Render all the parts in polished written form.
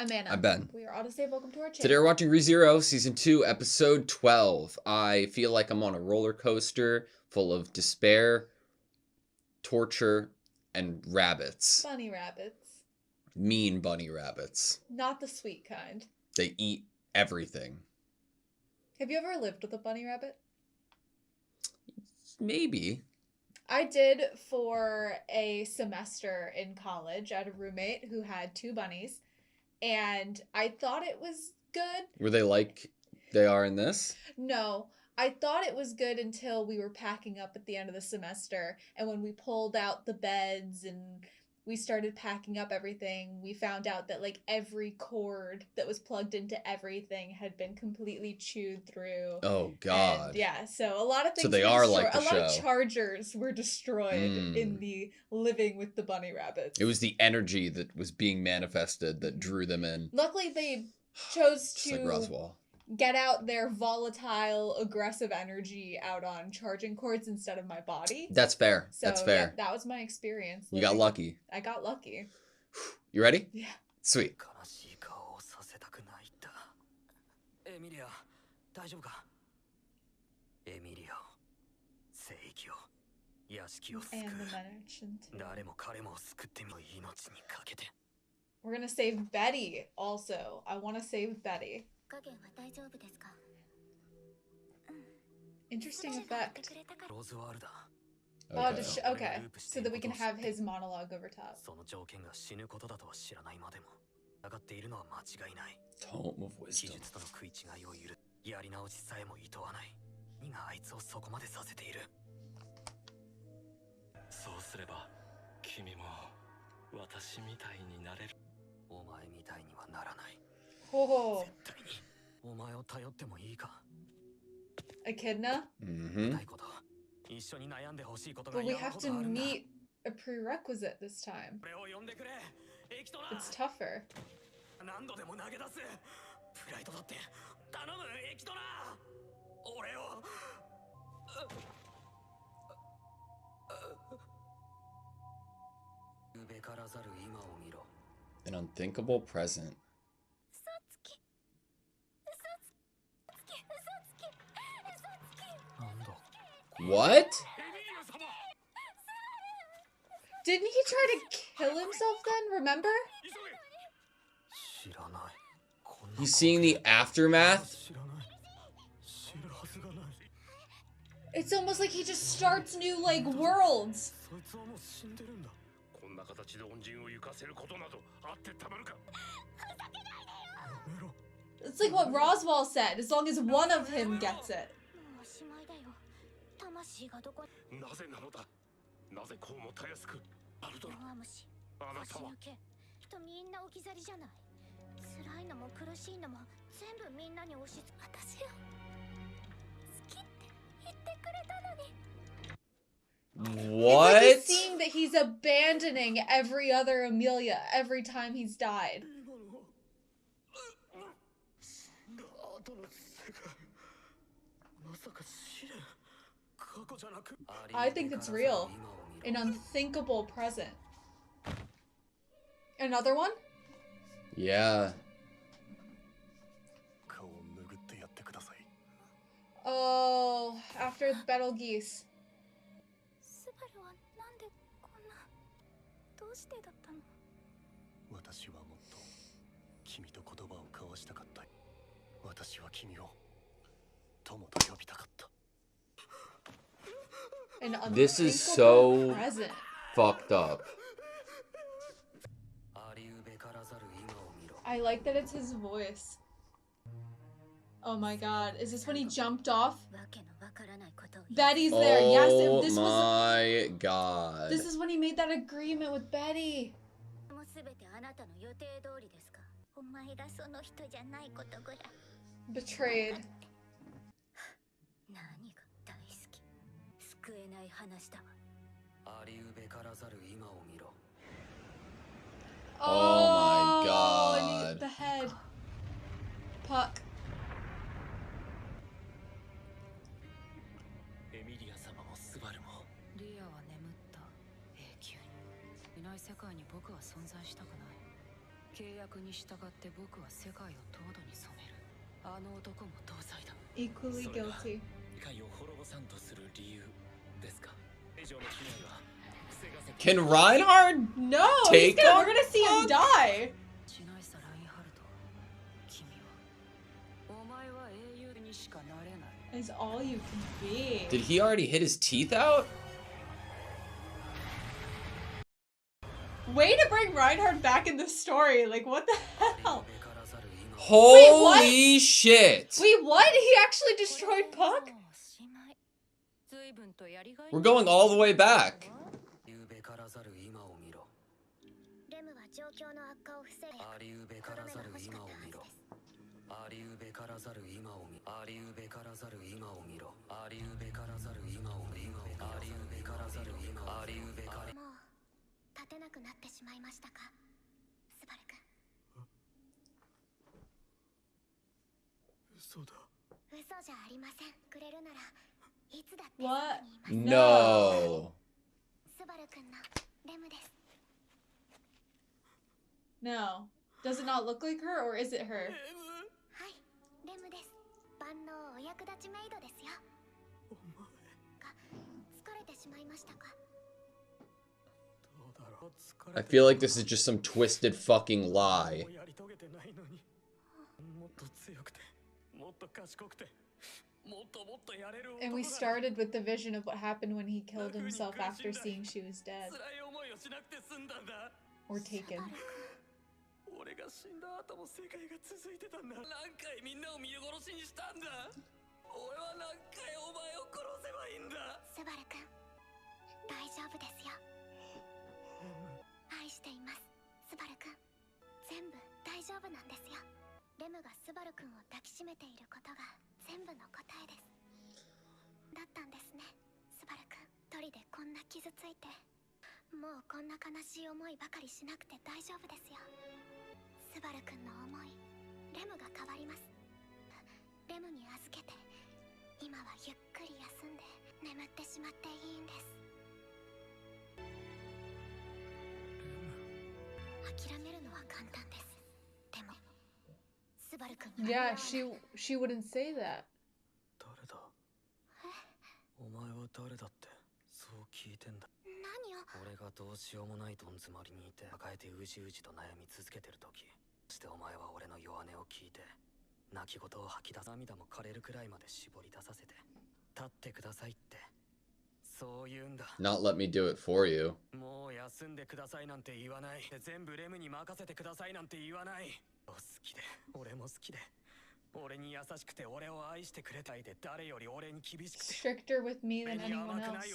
I'm Anna. I'm Ben. We are AutoSave. Welcome to our channel. Today we're watching Rezero, Season 2, Episode 12. I feel like I'm on a roller coaster full of despair, torture, and rabbits. Bunny rabbits. Mean bunny rabbits. Not the sweet kind. They eat everything. Have you ever lived with a bunny rabbit? Maybe. I did for a semester in college. I had a roommate who had 2 bunnies, and I thought it was good. Were they like they are in this? No, I thought it was good until we were packing up at the end of the semester, and when we pulled out the beds and we started packing up everything, we found out that like every cord that was plugged into everything had been completely chewed through. Oh God. And yeah, so a lot of things. So they were are destroyed. like the a lot show. of chargers were destroyed in the living with the bunny rabbits. It was the energy that was being manifested that drew them in. Luckily, they chose Just to like Roswell. Get out their volatile, aggressive energy out on charging cords instead of my body. That's fair. So, That's fair. Yeah, that was my experience. You got lucky. I got lucky. You ready? Yeah. Sweet. And the mention too. We're gonna save Betty also. I want to save Betty. Interesting effect. Okay. Okay, so that we can have his monologue over top. Tome of wisdom. Oh, Echidna? Mm-hmm. But we have to meet a prerequisite this time. It's tougher. An unthinkable present. What? Didn't he try to kill himself then, remember? He's seeing the aftermath? It's almost like he just starts new, like, worlds. It's like what Roswell said, as long as one of him gets it. What? It's like he's seeing that he's abandoning every other Amelia every time he's died. I think it's real. An unthinkable present. Another one? Yeah. Oh, after Betelgeuse. This is so present. fucked up. I like that it's his voice. Oh my god, is this when he jumped off? Betty's there. Oh yes, my god. This is when he made that agreement with Betty. Betrayed. Oh my god. The head. Puck. Equally guilty. Can Reinhard No, take we're on gonna see him Puck? die. Is all you can be. Did he already hit his teeth out? Way to bring Reinhard back in the story. Like, what the hell? Holy shit! Wait, what? He actually destroyed Puck? We're going all the way back. What? No. No. Does it not look like her, or is it her? I feel like this is just some twisted fucking lie. And we started with the vision of what happened when he killed himself after seeing she was dead. Or taken. Yeah, she wouldn't say that. Not let me do it for you. Stricter with me than anyone else.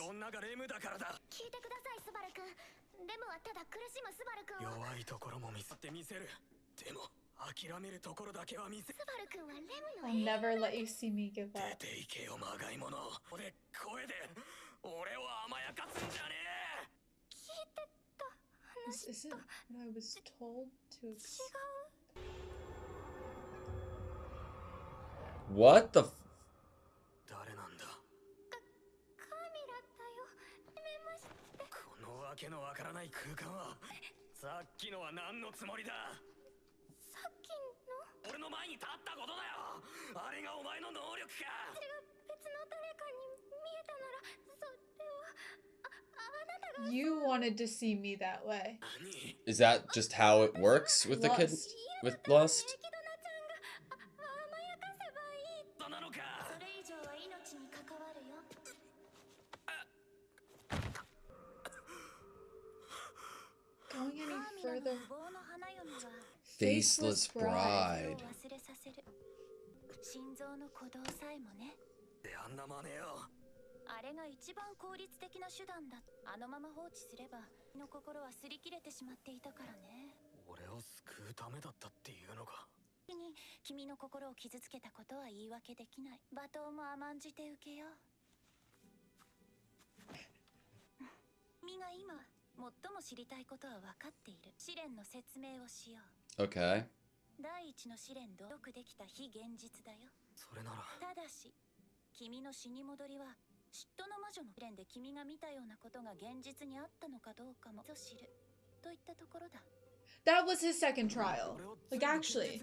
I'll never let you see me give up. This isn't what I was told to expect. What the f- You wanted to see me that way. Is that just how it works with the kid? Lust. With lust? Going any further. Faceless bride. Okay. That was his second trial. Like, actually.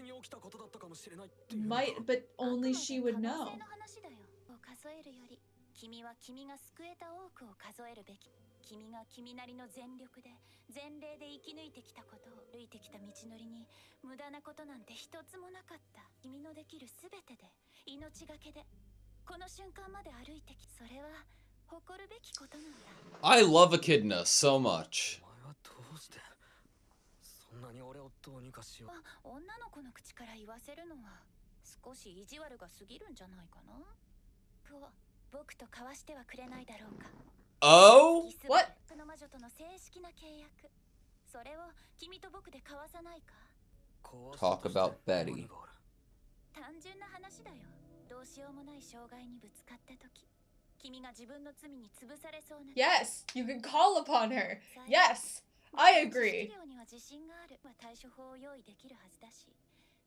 Might, but only she would know. 君は君が救えた多くを数えるべき。君が君なりの全力で前例で生き抜いてきたことを歩いてきた道のりに無駄なことなんて一つもなかった。君のできるすべてで命がけでこの瞬間まで歩いてき、それは誇るべきことなんだ。I love Echidna so much. そんなに俺をどうにかしよう。女の子の口から言わせるのは少し意地悪が過ぎるんじゃないかな。僕と交わしてはくれないだろうか。Oh? What? この魔女との正式な契約。それを君と僕で交わさないか。 Talk about Betty. 単純な話だよ。どうしようもない障害にぶつかった時、君が自分の罪に潰されそうな。 Yes, you can call upon her. Yes, I agree. には自信がある。対処法を用意できるはずだし、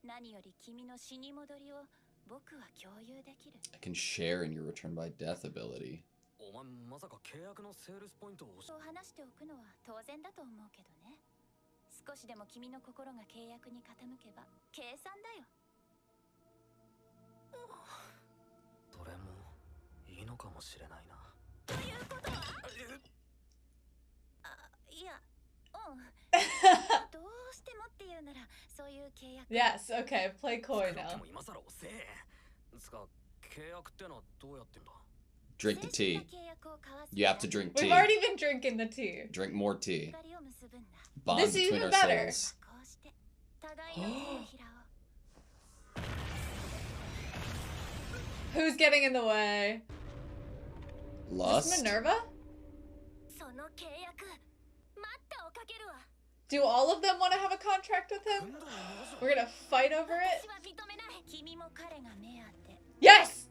何より君の死に戻りを僕は共有できる。 I can share in your return by death ability. お前まさか契約のセールスポイントを話しておくのは当然だと思うけどね。少しでも君の心が契約に傾けば計算だよ。それもいいのかもしれないな。ということは、いや、どうしてもっていうならそういう契約。 Yes, okay, play coy now. 今更遅え。つか契約ってのはどうやってんだ。 Drink the tea. You have to drink We've tea. already been drinking the tea. Drink more tea. Bond This is between even our better. souls. Who's getting in the way? Is this Lust? Minerva? Do all of them want to have a contract with him? We're gonna fight over it? Yes!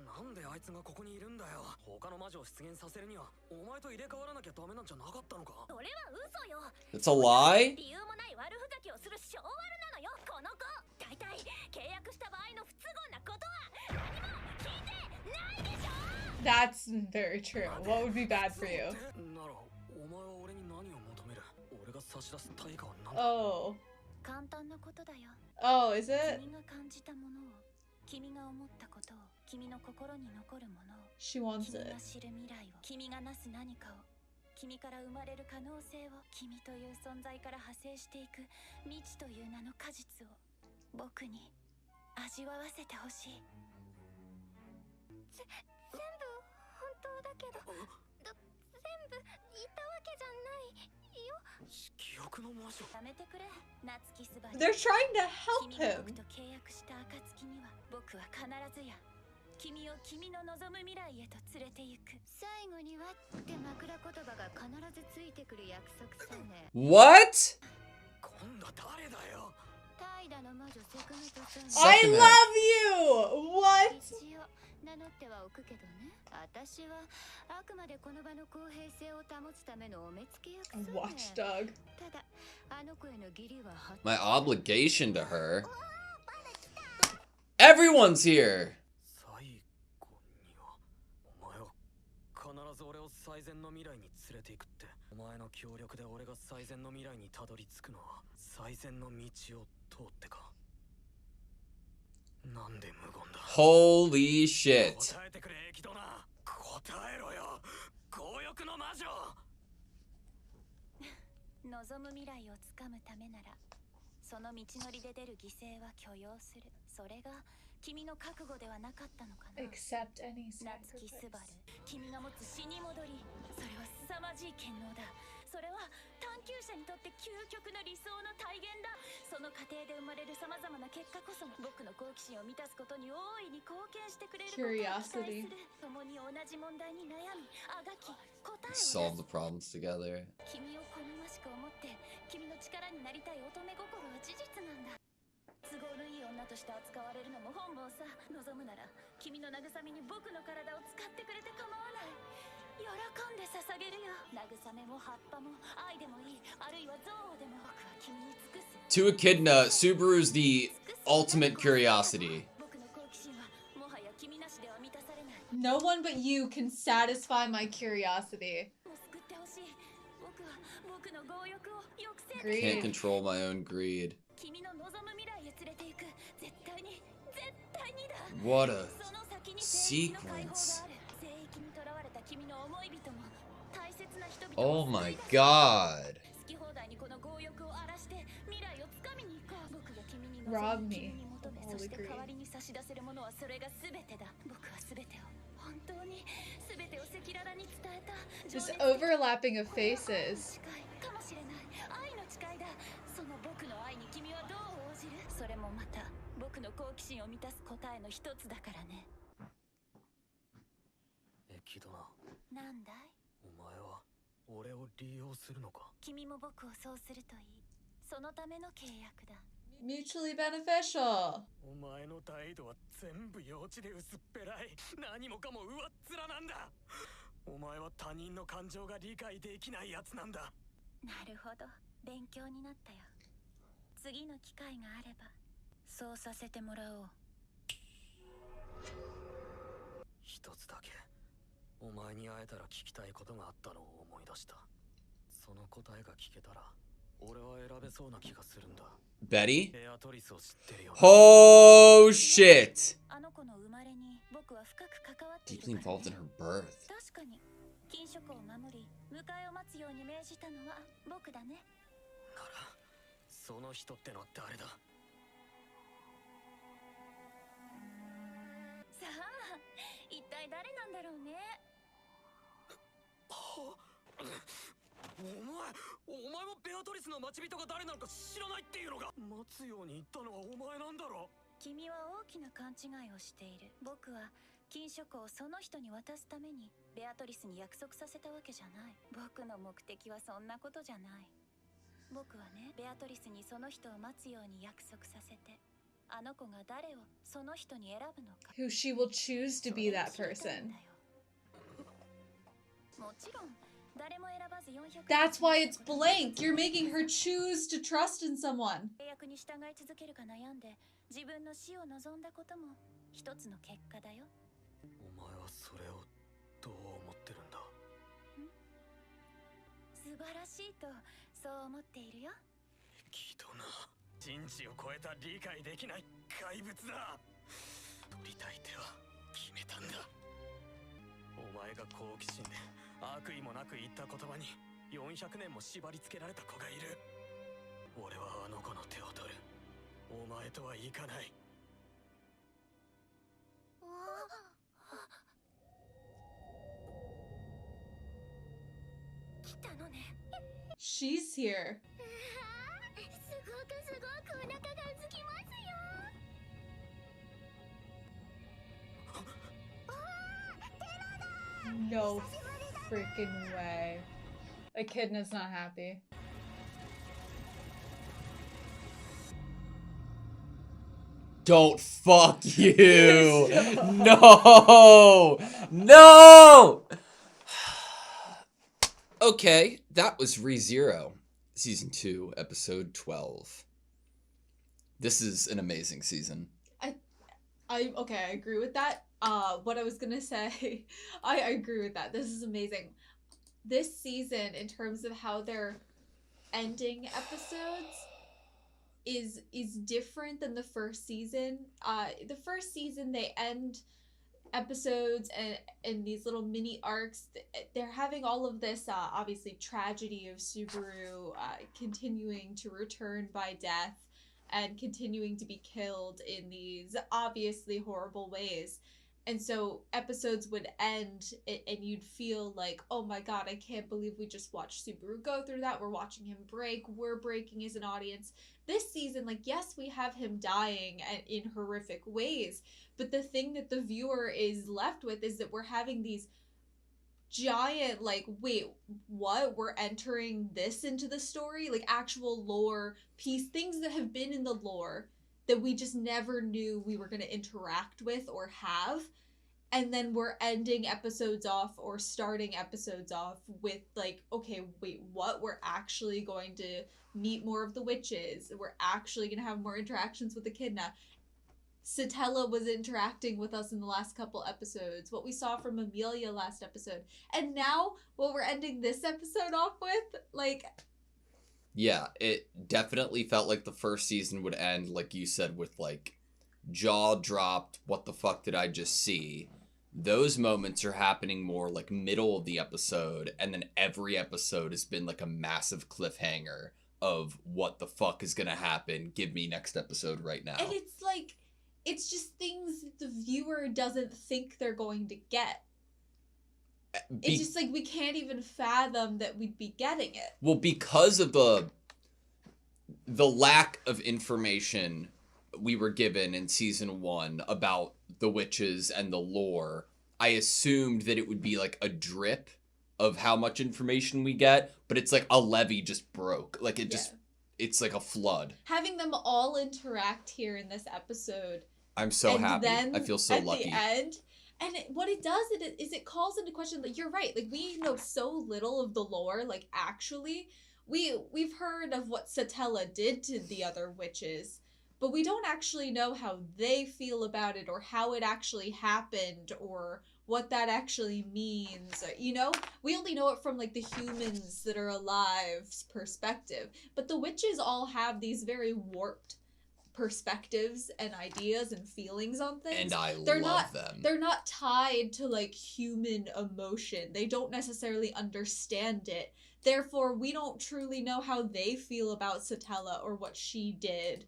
なんであいつがここにいるんだよ。他の魔女を出現させるにはお前と入れ替わらなきゃダメなんじゃなかったのか。それは嘘よ。 It's a lie? 理由もない悪ふざけをする小悪なのよこの子。大体契約した場合の不都合なことは何も聞いてないでしょ。 That's very true. What would be bad for you? ならお前は俺に何を求める。俺が差し出す対価は何だ。 Oh. 簡単なことだよ。 Oh, is it? 君が感じたものを、君が思ったことを、君の心に残るものを、 She wants 君 it. が知る未来を、君がなす何かを、君から生まれる可能性を、君という存在から派生していく未知という名の果実を僕に味わわせてほしい。全部本当だけど、全部言ったわけじゃないよ。記憶の魔女。やめてくれ、夏木すばり。 They're trying to help 君が him. 僕と契約した暁には僕は必ずや君を君の望む未来へと連れて行く。最後にはって枕言葉が必ずついてくる約束さね。 What? 今度誰だよ。怠惰の魔女セクメトさん。 I Second love you! What? 一応名乗ってはおくけどね。私はあくまでこの場の公平性を保つためのお目付け役さね。 Watchdog. ただあの子への義理は My obligation to her. Everyone's here! 最後にはお前は必ず俺を最善の未来に連れて行くって。お前の協力で俺が最善の未来にたどり着くのは最善の道を通ってか。なんで無言だ。 Holy shit. 答えてくれエキドナ。答えろよ強欲の魔女。望む未来をつかむためならその道のりで出る犠牲は許容する。それが君の覚悟ではなかったのかな。 Accept any 夏木す sacrifice. ばる、君が持つ死に戻り、それは凄まじい権能だ。それは探求者にとって究極の理想の体現だ。その過程で生まれる様々な結果こそが僕の好奇心を満たすことに大いに貢献してくれることを期待する。共に同じ問題に悩み、あがき、答えを出す。 Solve the problems together. 君を好ましく思って君の力になりたい乙女心は事実なんだ。都合のいい女として扱われるのも本望さ。望むなら君の慰めに僕の体を使ってくれて構わない。喜んで捧げるよ。慰めも葉っぱも愛でもいい、あるいは憎悪でも僕は君に尽くす。 To Echidna, Subaru's the ultimate curiosity. 僕の好奇心はもはや君なしでは満たされない。 No one but you can satisfy my curiosity. もう救ってほしい。Can't control my own greed. What a sequence. Oh my god. Rob me of all the greed. Just overlapping of faces. Mutually beneficial. お前の態度は全部幼稚で薄っぺらい。何もかも上っ面なんだ。お前は他人の感情が理解できないやつなんだ。なるほど、勉強になったよ。次の機会があればそうさせてもらおう。一つだけお前に会えたら聞きたいことがあったのを思い出した。その答えが聞けたら俺は選べそうな気がするんだ。 Betty? ベアトリスを知ってるよ。 Oh shit! あの子の生まれに僕は深く関わっている Deeply からね。 involved in her birth. 確かに禁食を守り迎えを待つように命じたのは僕だね。ならその人ってのは誰だ。さあ一体誰なんだろうね。お前はベアトリスの待ち人が誰なのか知らないっていうのか。待つように言ったのはお前なんだろ。君は大きな勘違いをしている。僕は禁食をその人に渡すためにベアトリスに約束させたわけじゃない。僕の目的はそんなことじゃない。僕はね、ベアトリスにその人を待つように約束させて、あの子が誰をその人に選ぶのか。 Who she will choose to be that それを知りたい person. んだよ。もちろん誰も選ばず400 That's why it's blank. You're making her choose to trust in someone. 契約に従い続けるか悩んで自分の死を望んだことも一つの結果だよ。お前はそれをどう思ってるんだ。素晴らしいとそう思っているよ。きっとな、人知を超えた理解できない怪物だ。取りたい手は決めたんだ。お前が好奇心で悪意もなく言った言葉に400年も縛り付けられた子がいる。俺はあの子の手を取る。お前とはいかない。来たのね。 She's here. すごくお腹が空きますよ。 No freaking way. Echidna's not happy. Don't fuck you! No! No! Okay, that was Rezero, Season 2, Episode 12. This is an amazing season. I agree with that. What I was gonna say, I agree with that. This is amazing. This season, in terms of how they're ending episodes, is different than the first season. The first season they end episodes and these little mini arcs. They're having all of this obviously tragedy of Subaru continuing to return by death and continuing to be killed in these obviously horrible ways. And so episodes would end and you'd feel like, oh my god, I can't believe we just watched Subaru go through that. We're watching him break. We're breaking as an audience. This season, like, yes, we have him dying in horrific ways, but the thing that the viewer is left with is that we're having these giant, like, wait, what? We're entering this into the story? Like, actual lore piece, things that have been in the lore that we just never knew we were going to interact with or have. And then we're ending episodes off or starting episodes off with, like, okay, wait, what? We're actually going to meet more of the witches. We're actually going to have more interactions with Echidna. Satella was interacting with us in the last couple episodes. What we saw from Amelia last episode. And now, what we're ending this episode off with, like, Yeah, it definitely felt like the first season would end, like you said, with like jaw dropped, what the fuck did I just see? Those moments are happening more like middle of the episode, and then every episode has been like a massive cliffhanger of what the fuck is gonna happen. Give me next episode right now. And it's like, it's just things that the viewer doesn't think they're going to get. It's just like we can't even fathom that we'd be getting it. Well, because of the lack of information we were given in season 1 about the witches and the lore, I assumed that it would be like a drip of how much information we get, but it's like a levee just broke. Like it just, it's like a flood. Having them all interact here in this episode. I'm so and happy. Then I feel so lucky. At the end, and what it does is it calls into question, like, you're right, like, we know so little of the lore, like, actually. We've heard of what Satella did to the other witches, but we don't actually know how they feel about it, or how it actually happened, or what that actually means, you know? We only know it from, like, the humans that are alive's perspective, but the witches all have these very warped perspectives and ideas and feelings on things. And I they're love them. They're not tied to like human emotion. They don't necessarily understand it. Therefore, we don't truly know how they feel about Satella or what she did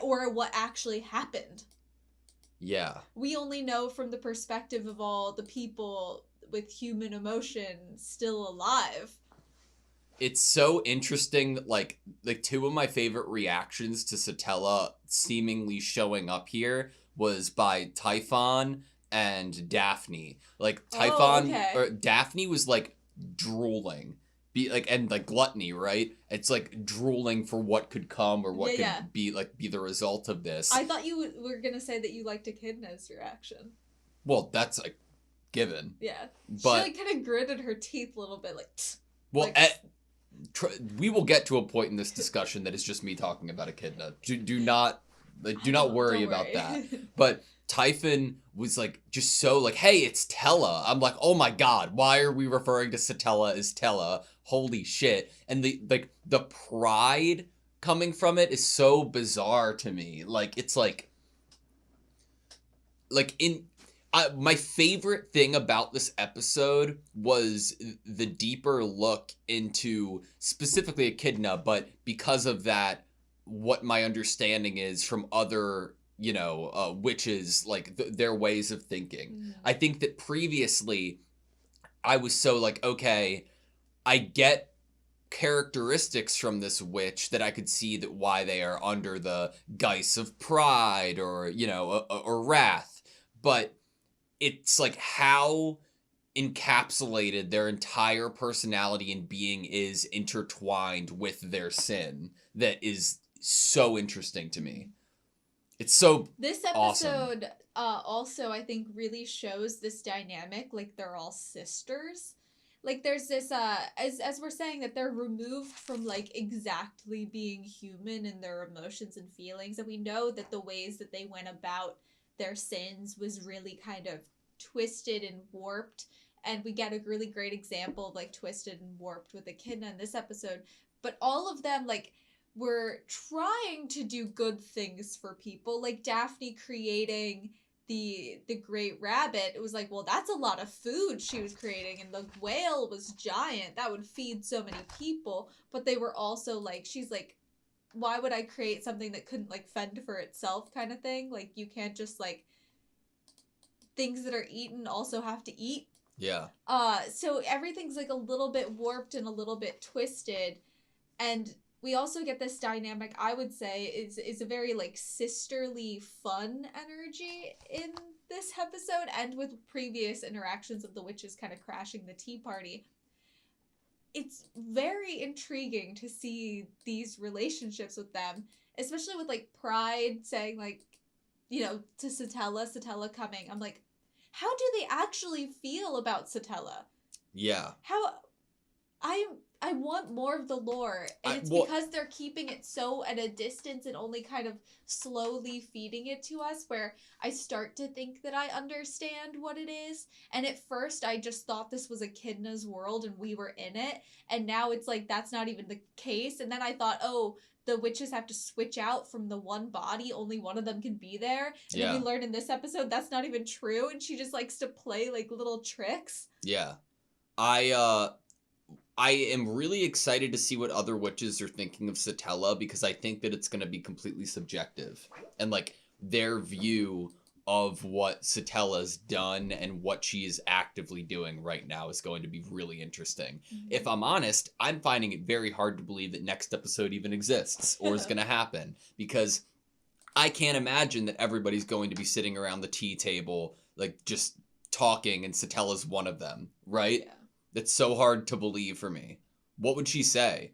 or what actually happened. Yeah. We only know from the perspective of all the people with human emotion still alive. It's so interesting that, like two of my favorite reactions to Satella seemingly showing up here was by Typhon and Daphne. Like, Typhon, or Daphne was, like, drooling. And, like, gluttony, right? It's, like, drooling for what could come or what could be the result of this. I thought you were gonna say that you liked Echidna's reaction. Well, that's, like, given. Yeah. But, she, like, kind of gritted her teeth a little bit, like, well, like, we will get to a point in this discussion that is just me talking about Echidna. Do not worry about that. But Typhon was like just so like, hey, it's Tella. I'm like, oh my god, why are we referring to Satella as Tella? Holy shit! And the pride coming from it is so bizarre to me. Like it's like in. My favorite thing about this episode was the deeper look into specifically Echidna, but because of that, what my understanding is from other, witches, like their ways of thinking. Mm. I think that previously I was so like, okay, I get characteristics from this witch that I could see that why they are under the guise of pride or, or wrath, but it's like how encapsulated their entire personality and being is intertwined with their sin that is so interesting to me. It's so this episode awesome. Also I think really shows this dynamic, like they're all sisters. Like there's this as we're saying that they're removed from like exactly being human in their emotions and feelings, and we know that the ways that they went about their sins was really kind of twisted and warped, and we get a really great example of like twisted and warped with Echidna in this episode. But all of them like were trying to do good things for people, like Daphne creating the great rabbit. It was like, well, that's a lot of food she was creating, and the whale was giant, that would feed so many people. But they were also like, she's like, why would I create something that couldn't like fend for itself, kind of thing? Like you can't just like, things that are eaten also have to eat. Yeah. So everything's like a little bit warped and a little bit twisted, and we also get this dynamic, I would say, is a very like sisterly fun energy in this episode, and with previous interactions of the witches kind of crashing the tea party. It's very intriguing to see these relationships with them, especially with like Pride saying like, to Satella coming. I'm like, how do they actually feel about Satella? Yeah. I want more of the lore, and it's because they're keeping it so at a distance and only kind of slowly feeding it to us, where I start to think that I understand what it is. And at first, I just thought this was Echidna's world and we were in it, and now it's like that's not even the case. And then I thought, oh, the witches have to switch out from the one body; only one of them can be there. And then we learn in this episode that's not even true, and she just likes to play like little tricks. Yeah, I am really excited to see what other witches are thinking of Satella, because I think that it's going to be completely subjective. And, like, their view of what Satella's done and what she is actively doing right now is going to be really interesting. Mm-hmm. If I'm honest, I'm finding it very hard to believe that next episode even exists or is going to happen, because I can't imagine that everybody's going to be sitting around the tea table, like, just talking, and Satella's one of them, right? Yeah. That's so hard to believe for me. What would she say?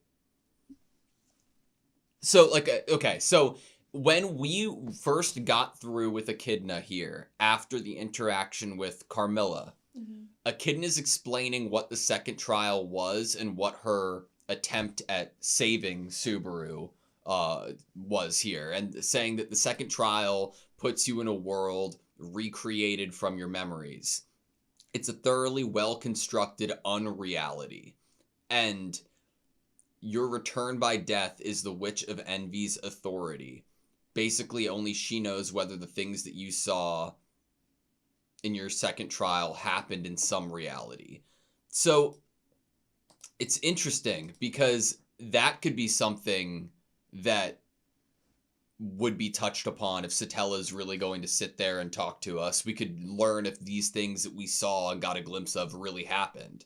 So, like, okay, so when we first got through with Echidna here, after the interaction with Carmilla, Echidna's explaining what the second trial was and what her attempt at saving Subaru was here, and saying that the second trial puts you in a world recreated from your memories. It's a thoroughly well-constructed unreality. And your return by death is the Witch of Envy's authority. Basically, only she knows whether the things that you saw in your second trial happened in some reality. So, it's interesting, because that could be something that would be touched upon if Satella's really going to sit there and talk to us. We could learn if these things that we saw and got a glimpse of really happened.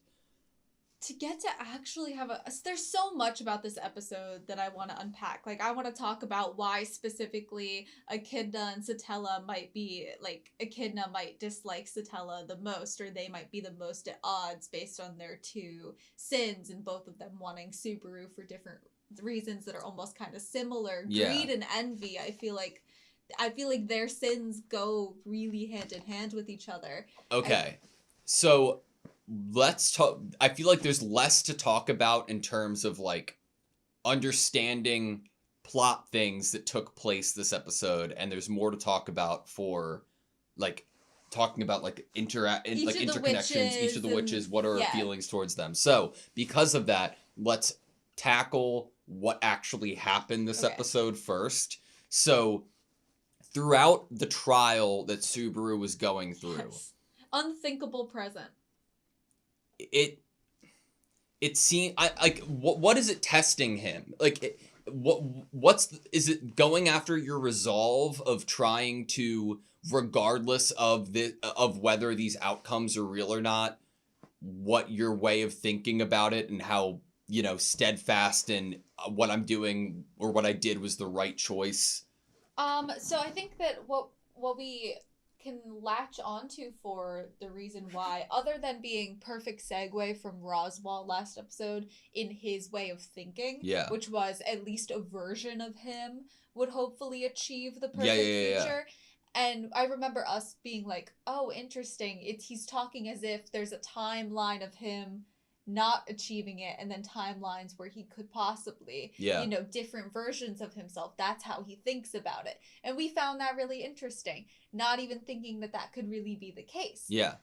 To get to actually have there's so much about this episode that I want to unpack. Like, I want to talk about why specifically Echidna and Satella might be, like, Echidna might dislike Satella the most, or they might be the most at odds based on their two sins, and both of them wanting Subaru for different reasons that are almost kind of similar. Greed and envy, I feel like their sins go really hand in hand with each other. Okay. So let's talk. I feel like there's less to talk about in terms of, like, understanding plot things that took place this episode, and there's more to talk about for, like, talking about, like, interconnections, each of the witches, what are our feelings towards them. So, because of that, let's tackle what actually happened this episode first. So, throughout the trial that Subaru was going through, unthinkable present. It seemed, what is it testing him? Like, is it going after your resolve of trying to, regardless of whether these outcomes are real or not, what your way of thinking about it and how, steadfast in what I'm doing or what I did was the right choice? So I think that what we can latch onto for the reason why, other than being perfect segue from Roswell last episode in his way of thinking, which was at least a version of him would hopefully achieve the perfect future. And I remember us being like, oh, interesting. He's talking as if there's a timeline of him not achieving it, and then timelines where he could possibly, different versions of himself. That's how he thinks about it. And we found that really interesting, not even thinking that could really be the case. Yeah.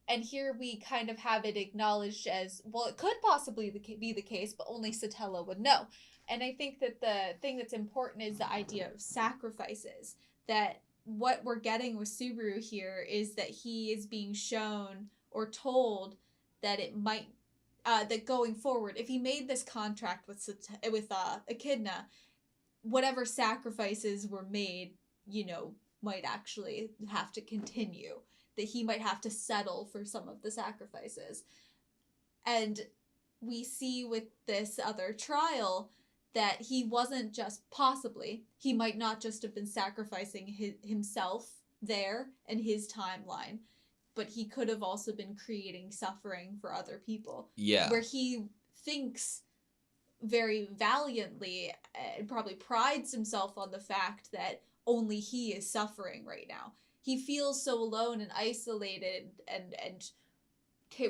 And here we kind of have it acknowledged as, well, it could possibly be the case, but only Satella would know. And I think that the thing that's important is the idea of sacrifices. That what we're getting with Subaru here is that he is being shown or told that it might, that going forward, if he made this contract with Echidna, whatever sacrifices were made, might actually have to continue. That he might have to settle for some of the sacrifices. And we see with this other trial that he wasn't just he might not just have been sacrificing himself there and his timeline, but he could have also been creating suffering for other people. Yeah. Where he thinks very valiantly and probably prides himself on the fact that only he is suffering right now. He feels so alone and isolated and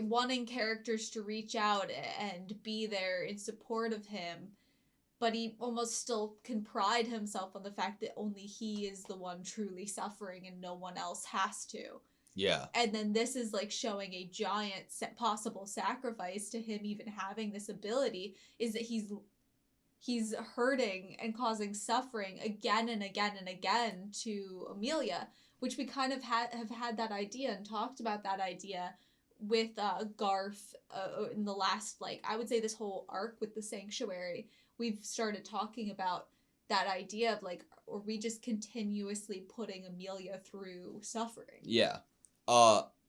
wanting characters to reach out and be there in support of him, but he almost still can pride himself on the fact that only he is the one truly suffering and no one else has to. Yeah. And then this is like showing a giant possible sacrifice to him even having this ability, is that he's hurting and causing suffering again and again and again to Amelia, which we kind of have had that idea and talked about that idea with Garth in the last, like, I would say this whole arc with the Sanctuary. We've started talking about that idea of, like, are we just continuously putting Amelia through suffering? Yeah.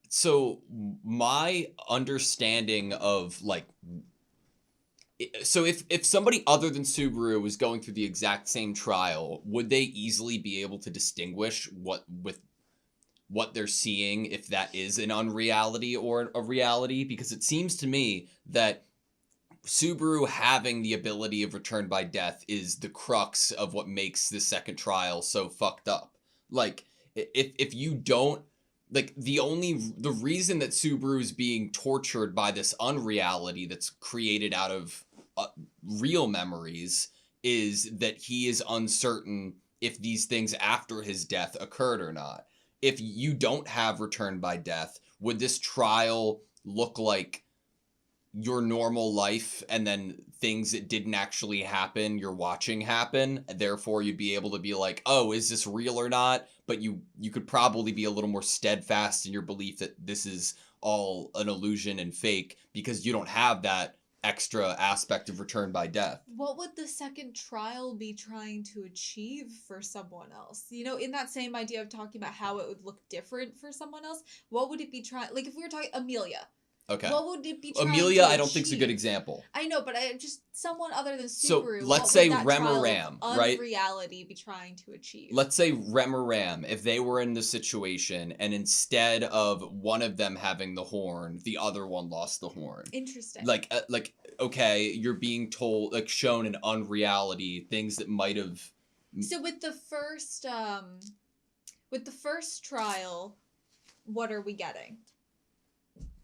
So my understanding of, like, so if somebody other than Subaru was going through the exact same trial, would they easily be able to distinguish what they're seeing, if that is an unreality or a reality? Because it seems to me that Subaru having the ability of return by death is the crux of what makes the second trial so fucked up. Like, if you don't, like, the reason that Subaru is being tortured by this unreality that's created out of real memories is that he is uncertain if these things after his death occurred or not. If you don't have return by death, would this trial look like your normal life, and then things that didn't actually happen you're watching happen, and therefore you'd be able to be like, oh, is this real or not? But you could probably be a little more steadfast in your belief that this is all an illusion and fake, because you don't have that extra aspect of return by death. What would the second trial be trying to achieve for someone else? You know, in that same idea of talking about how it would look different for someone else, what would it be trying, like, if we were talking Amelia, Okay. what would it be trying Amelia, to I don't think is a good achieve? example. I know, but just someone other than So, Subaru. let's what say would that Rem or trial Ram, of right? unreality be trying to achieve? Let's say Rem or Ram, if they were in the situation and instead of one of them having the horn, the other one lost the horn. Interesting. Like, okay, you're being told, like, shown an unreality, things that might have. So with the first trial, what are we getting?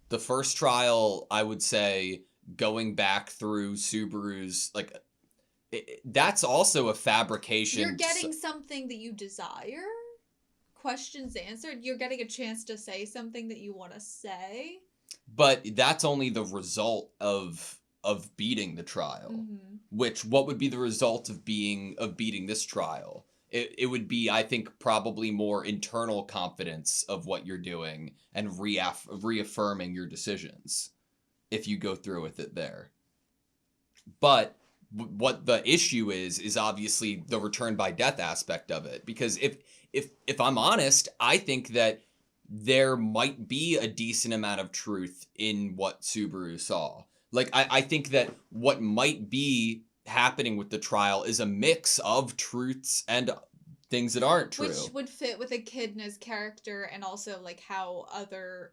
The first trial, I would say, going back through Subaru's, like, that's also a fabrication. You're getting something that you desire? Questions answered? You're getting a chance to say something that you want to say? But that's only the result of beating the trial. Mm-hmm. Which, what would be the result of beating this trial? It would be, I think, probably more internal confidence of what you're doing and reaffirming your decisions if you go through with it there. But what the issue is obviously the return by death aspect of it. Because if I'm honest, I think that there might be a decent amount of truth in what Subaru saw. Like, I think that what might be happening with the trial is a mix of truths and things that aren't true. Which would fit with Echidna's character, and also, like, how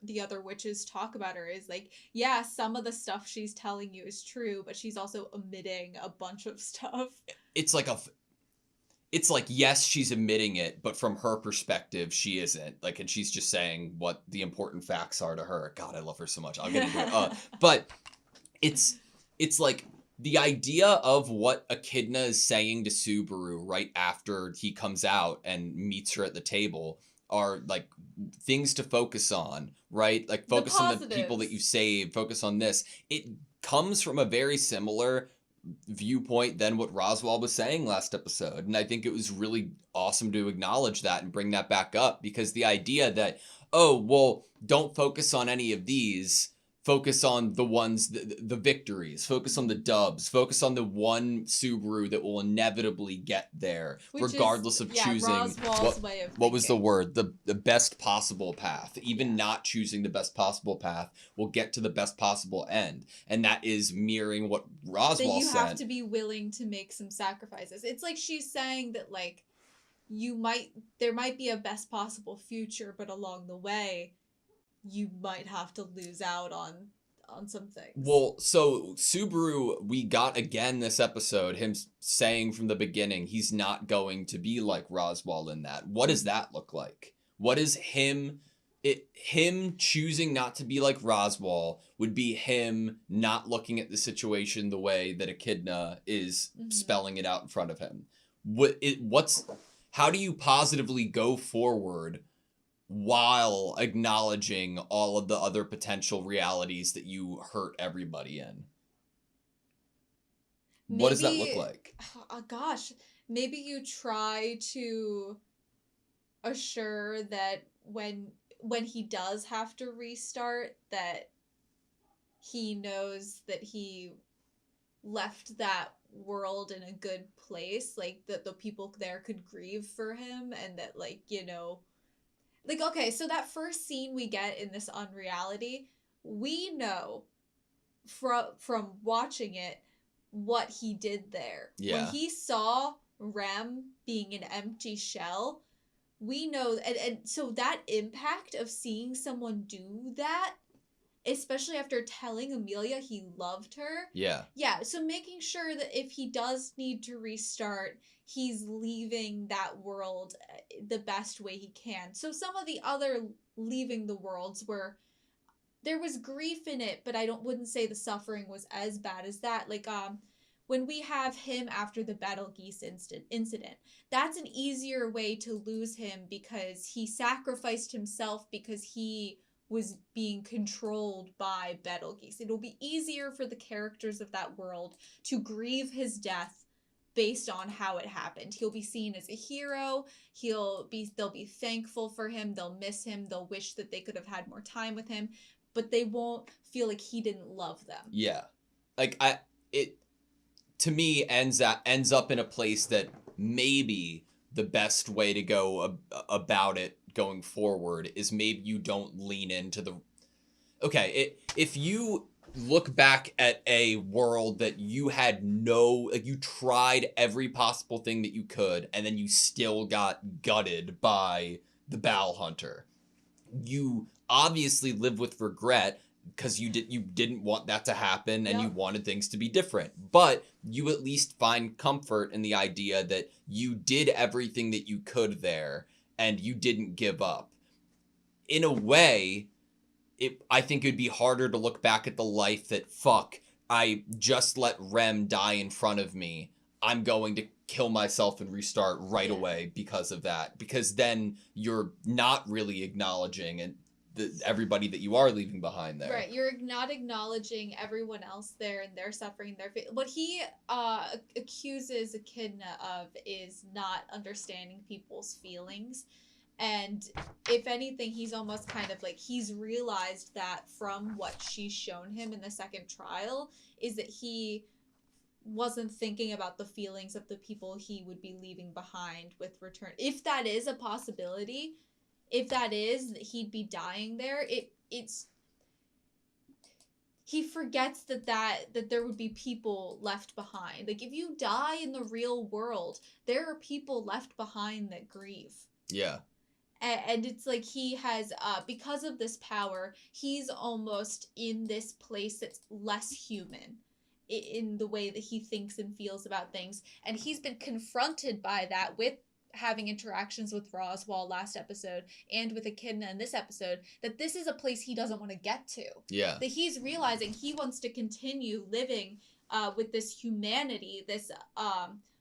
the other witches talk about her is, like, yeah, some of the stuff she's telling you is true, but she's also omitting a bunch of stuff. It's like, yes, she's admitting it, but from her perspective, she isn't. Like, and she's just saying what the important facts are to her. God, I love her so much. I'll get into it. But it's like the idea of what Echidna is saying to Subaru right after he comes out and meets her at the table are, like, things to focus on, right? Like, focus on the people that you saved, focus on this. It comes from a very similar viewpoint than what Roswell was saying last episode. And I think it was really awesome to acknowledge that and bring that back up, because the idea that, oh, well, don't focus on any of these, focus on the ones, the victories, focus on the dubs, focus on the one Subaru that will inevitably get there, regardless of choosing what was the word, the best possible path. Even not choosing the best possible path will get to the best possible end, and that is mirroring what Roswell said. That you have to be willing to make some sacrifices. It's like she's saying that, like, there might be a best possible future, but along the way you might have to lose out on some things. Well, so Subaru, we got again this episode, him saying from the beginning he's not going to be like Roswell in that. What does that look like? What is him him choosing not to be like Roswaal would be him not looking at the situation the way that Echidna is spelling it out in front of him. How do you positively go forward while acknowledging all of the other potential realities that you hurt everybody in? What does that look like? Gosh, maybe you try to assure that when he does have to restart, that he knows that he left that world in a good place, like that the people there could grieve for him, and that, like, you know, like, okay, so that first scene we get in this unreality, we know from watching it what he did there. When he saw Rem being an empty shell, we know, and so that impact of seeing someone do that, especially after telling Amelia he loved her. Yeah. Yeah, so making sure that if he does need to restart, he's leaving that world the best way he can. So some of the other leaving the worlds were, there was grief in it, but wouldn't say the suffering was as bad as that. Like, when we have him after the Battle Geese incident, that's an easier way to lose him because he sacrificed himself because he was being controlled by Battle Geese. It'll be easier for the characters of that world to grieve his death based on how it happened. He'll be seen as a hero. They'll be thankful for him. They'll miss him. They'll wish that they could have had more time with him, but they won't feel like he didn't love them. Yeah. Like, it to me ends up in a place that maybe the best way to go about it going forward is maybe you don't lean into the... Okay, if you look back at a world that you had you tried every possible thing that you could, and then you still got gutted by the Bow Hunter, you obviously live with regret because you didn't want that to happen, and you wanted things to be different. But you at least find comfort in the idea that you did everything that you could there, and you didn't give up. In a way, I think it'd be harder to look back at the life that, fuck, I just let Rem die in front of me. I'm going to kill myself and restart right away because of that. Because then you're not really acknowledging everybody that you are leaving behind there. Right, you're not acknowledging everyone else there and their suffering, what he accuses Echidna of is not understanding people's feelings. And if anything, he's almost kind of like, he's realized that from what she's shown him in the second trial, is that he wasn't thinking about the feelings of the people he would be leaving behind with return. If that is a possibility, if that is that he'd be dying there, it's he forgets that there would be people left behind. Like, if you die in the real world, there are people left behind that grieve. Yeah. And it's like he has, because of this power, he's almost in this place that's less human in the way that he thinks and feels about things. And he's been confronted by that with having interactions with Roswaal last episode and with Echidna in this episode, that this is a place he doesn't want to get to. Yeah. That he's realizing he wants to continue living with this humanity, this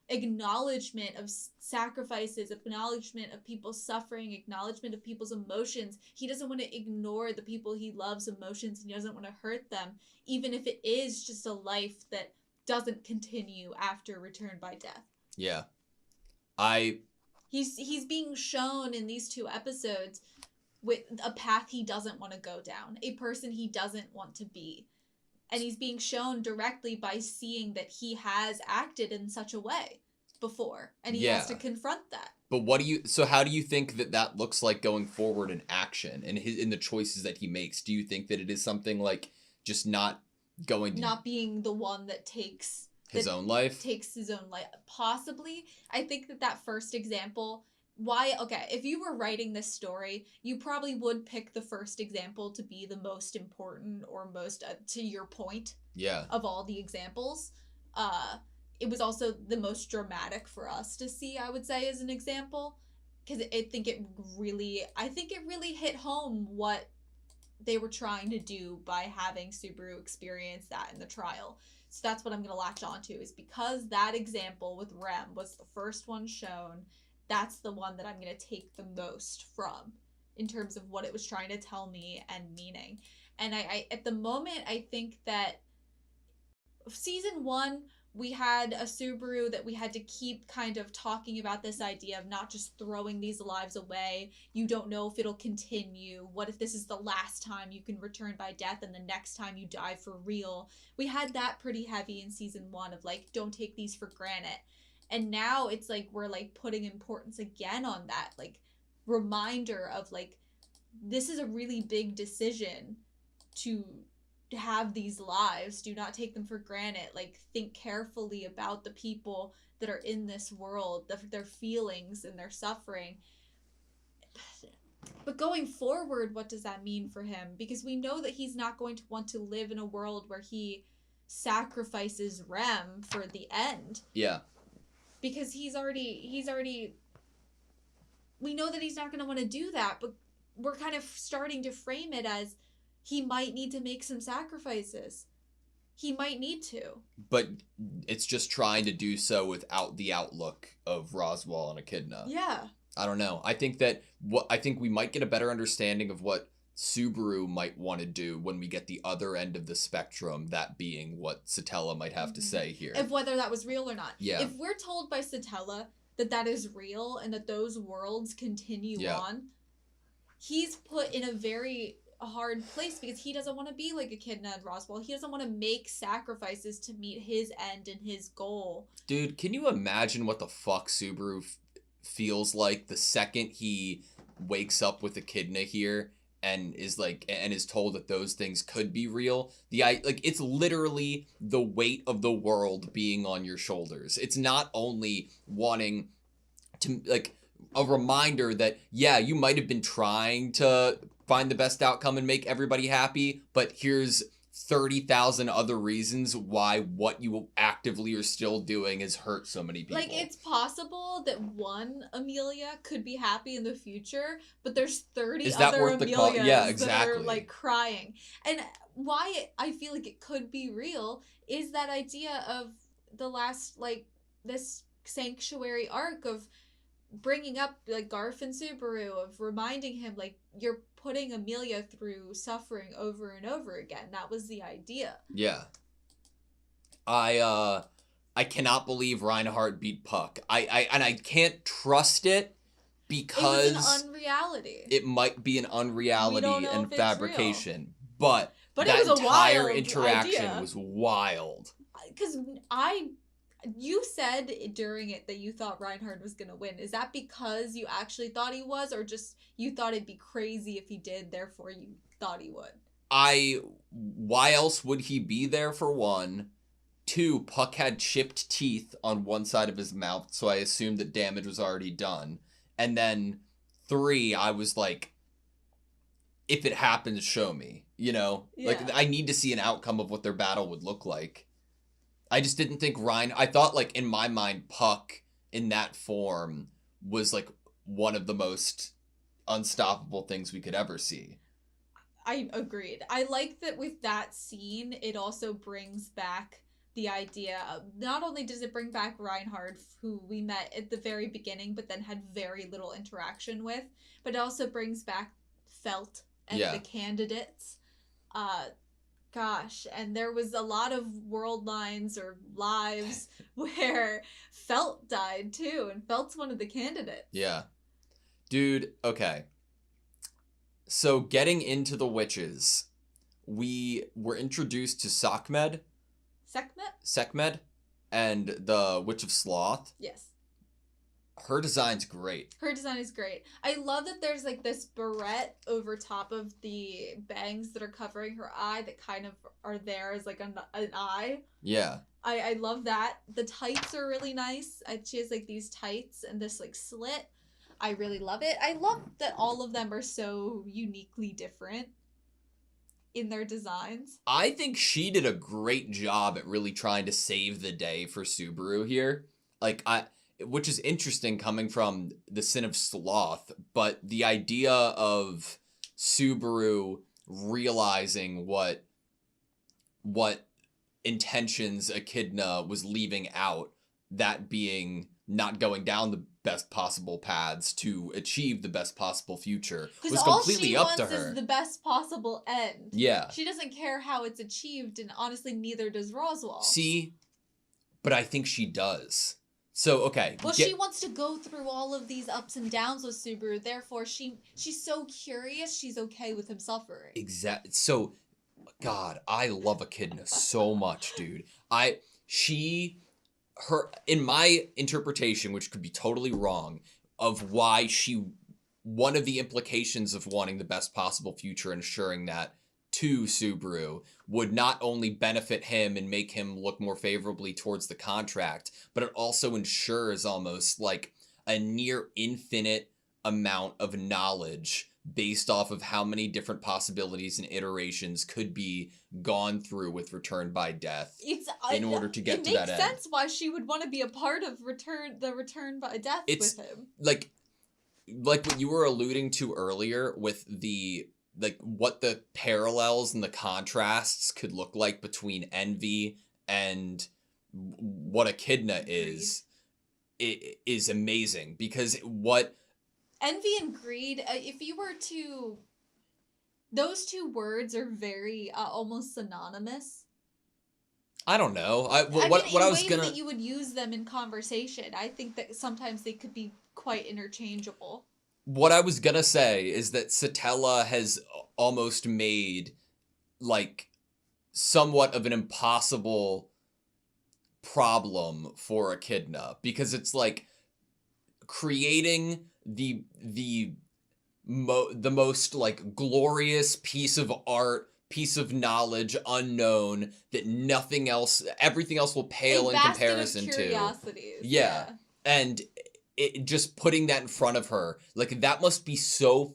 acknowledgement of sacrifices, acknowledgement of people's suffering, acknowledgement of people's emotions. He doesn't want to ignore the people he loves' emotions, and he doesn't want to hurt them, even if it is just a life that doesn't continue after return by death. Yeah. He's being shown in these two episodes with a path he doesn't want to go down, a person he doesn't want to be. And he's being shown directly by seeing that he has acted in such a way before, and he has to confront that. But how do you think that looks like going forward in action and in the choices that he makes? Do you think that it is something like just not being the one that takes his own life? Possibly. I think that first example, if you were writing this story, you probably would pick the first example to be the most important or most to your point of all the examples. It was also the most dramatic for us to see, I would say, as an example. because I think it really hit home what they were trying to do by having Subaru experience that in the trial. So that's what I'm going to latch onto, is because that example with Rem was the first one shown, that's the one that I'm going to take the most from in terms of what it was trying to tell me and meaning. And I at the moment, I think that season 1, we had a Subaru that we had to keep kind of talking about this idea of not just throwing these lives away. You don't know if it'll continue. What if this is the last time you can return by death and the next time you die for real? We had that pretty heavy in season 1 of like, don't take these for granted. And now it's like we're like putting importance again on that, like reminder of like, this is a really big decision to have these lives. Do not take them for granted. Like, think carefully about the people that are in this world, their feelings and their suffering. But going forward, what does that mean for him? Because we know that he's not going to want to live in a world where he sacrifices Rem for the end. Yeah. Because he's already we know that he's not going to want to do that, but we're kind of starting to frame it as he might need to make some sacrifices. He might need to. But it's just trying to do so without the outlook of Roswaal and Echidna. Yeah. I don't know. I think we might get a better understanding of what Subaru might want to do when we get the other end of the spectrum, that being what Satella might have to say here. If whether that was real or not. Yeah. If we're told by Satella that is real and that those worlds continue on, he's put in a very hard place because he doesn't want to be like Echidna and Roswaal. He doesn't want to make sacrifices to meet his end and his goal. Dude, can you imagine what the fuck Subaru feels like the second he wakes up with Echidna here and is told that those things could be real? It's literally the weight of the world being on your shoulders. It's not only wanting to, like, a reminder that, yeah, you might have been trying to find the best outcome and make everybody happy, but here's 30,000 other reasons why what you actively are still doing has hurt so many people. Like, it's possible that one Amelia could be happy in the future, but there's 30 other Amelias that are, like, crying. And why I feel like it could be real is that idea of the last, like, this sanctuary arc of bringing up, like, Garf and Subaru, of reminding him, like, you're putting Amelia through suffering over and over again. That was the idea. Yeah. I cannot believe Reinhardt beat Puck. I can't trust it because it was an unreality. It might be an unreality and fabrication. But that it was entire wild interaction idea. Was wild. Because you said during it that you thought Reinhardt was going to win. Is that because you actually thought he was, or just you thought it'd be crazy if he did, therefore you thought he would? Why else would he be there, for one? 2, Puck had chipped teeth on one side of his mouth, so I assumed that damage was already done. And then 3, I was like, if it happens, show me. You know? Yeah. Like, I need to see an outcome of what their battle would look like. I just didn't think I thought, like, in my mind, Puck in that form was, like, one of the most unstoppable things we could ever see. I agreed. I like that with that scene, it also brings back the idea of, not only does it bring back Reinhardt, who we met at the very beginning, but then had very little interaction with, but it also brings back Felt and the candidates. Gosh, and there was a lot of world lines or lives where Felt died too, and Felt's one of the candidates. Yeah. Dude, okay. So getting into the witches, we were introduced to Sekhmet, and the Witch of Sloth. Yes. Her design's great. Her design is great. I love that there's, like, this barrette over top of the bangs that are covering her eye that kind of are there as, like, an eye. Yeah. I love that. The tights are really nice. She has, like, these tights and this, like, slit. I really love it. I love that all of them are so uniquely different in their designs. I think she did a great job at really trying to save the day for Subaru here. Like, which is interesting coming from the sin of sloth, but the idea of Subaru realizing what intentions Echidna was leaving out, that being not going down the best possible paths to achieve the best possible future, was completely up to her. Because all she wants is the best possible end. Yeah. She doesn't care how it's achieved, and honestly, neither does Roswell. See, but I think she does. So, okay. Well, she wants to go through all of these ups and downs with Subaru, therefore she's so curious, she's okay with him suffering. Exactly. So, God, I love Echidna so much, dude. In my interpretation, which could be totally wrong, of why one of the implications of wanting the best possible future and ensuring that to Subaru would not only benefit him and make him look more favorably towards the contract, but it also ensures almost like a near infinite amount of knowledge based off of how many different possibilities and iterations could be gone through with Return by Death in order to get to that end. It makes sense why she would want to be a part of the Return by Death with him. Like what you were alluding to earlier with the what the parallels and the contrasts could look like between Envy and what Echidna is amazing, because what Envy and greed, if you were to, those two words are very almost synonymous. I don't know. That you would use them in conversation. I think that sometimes they could be quite interchangeable. What I was gonna say is that Satella has almost made, like, somewhat of an impossible problem for Echidna, because it's like creating the most like glorious piece of art, piece of knowledge unknown that everything else will pale in comparison to. Yeah. And just putting that in front of her, like, that must be so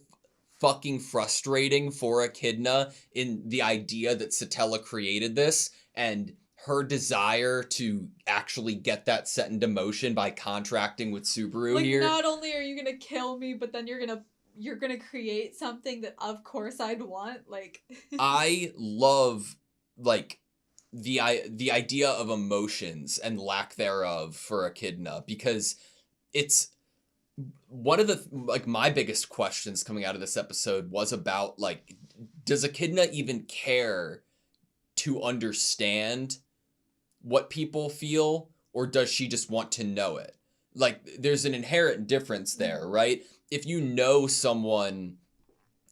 fucking frustrating for Echidna in the idea that Satella created this, and her desire to actually get that set into motion by contracting with Subaru here. Not only are you gonna kill me, but then you're gonna create something that of course I'd want. Like, I love, like, the idea of emotions and lack thereof for Echidna, because it's one of the, like, my biggest questions coming out of this episode was about, like, does Echidna even care to understand what people feel, or does she just want to know it? Like, there's an inherent difference there, right? If you know someone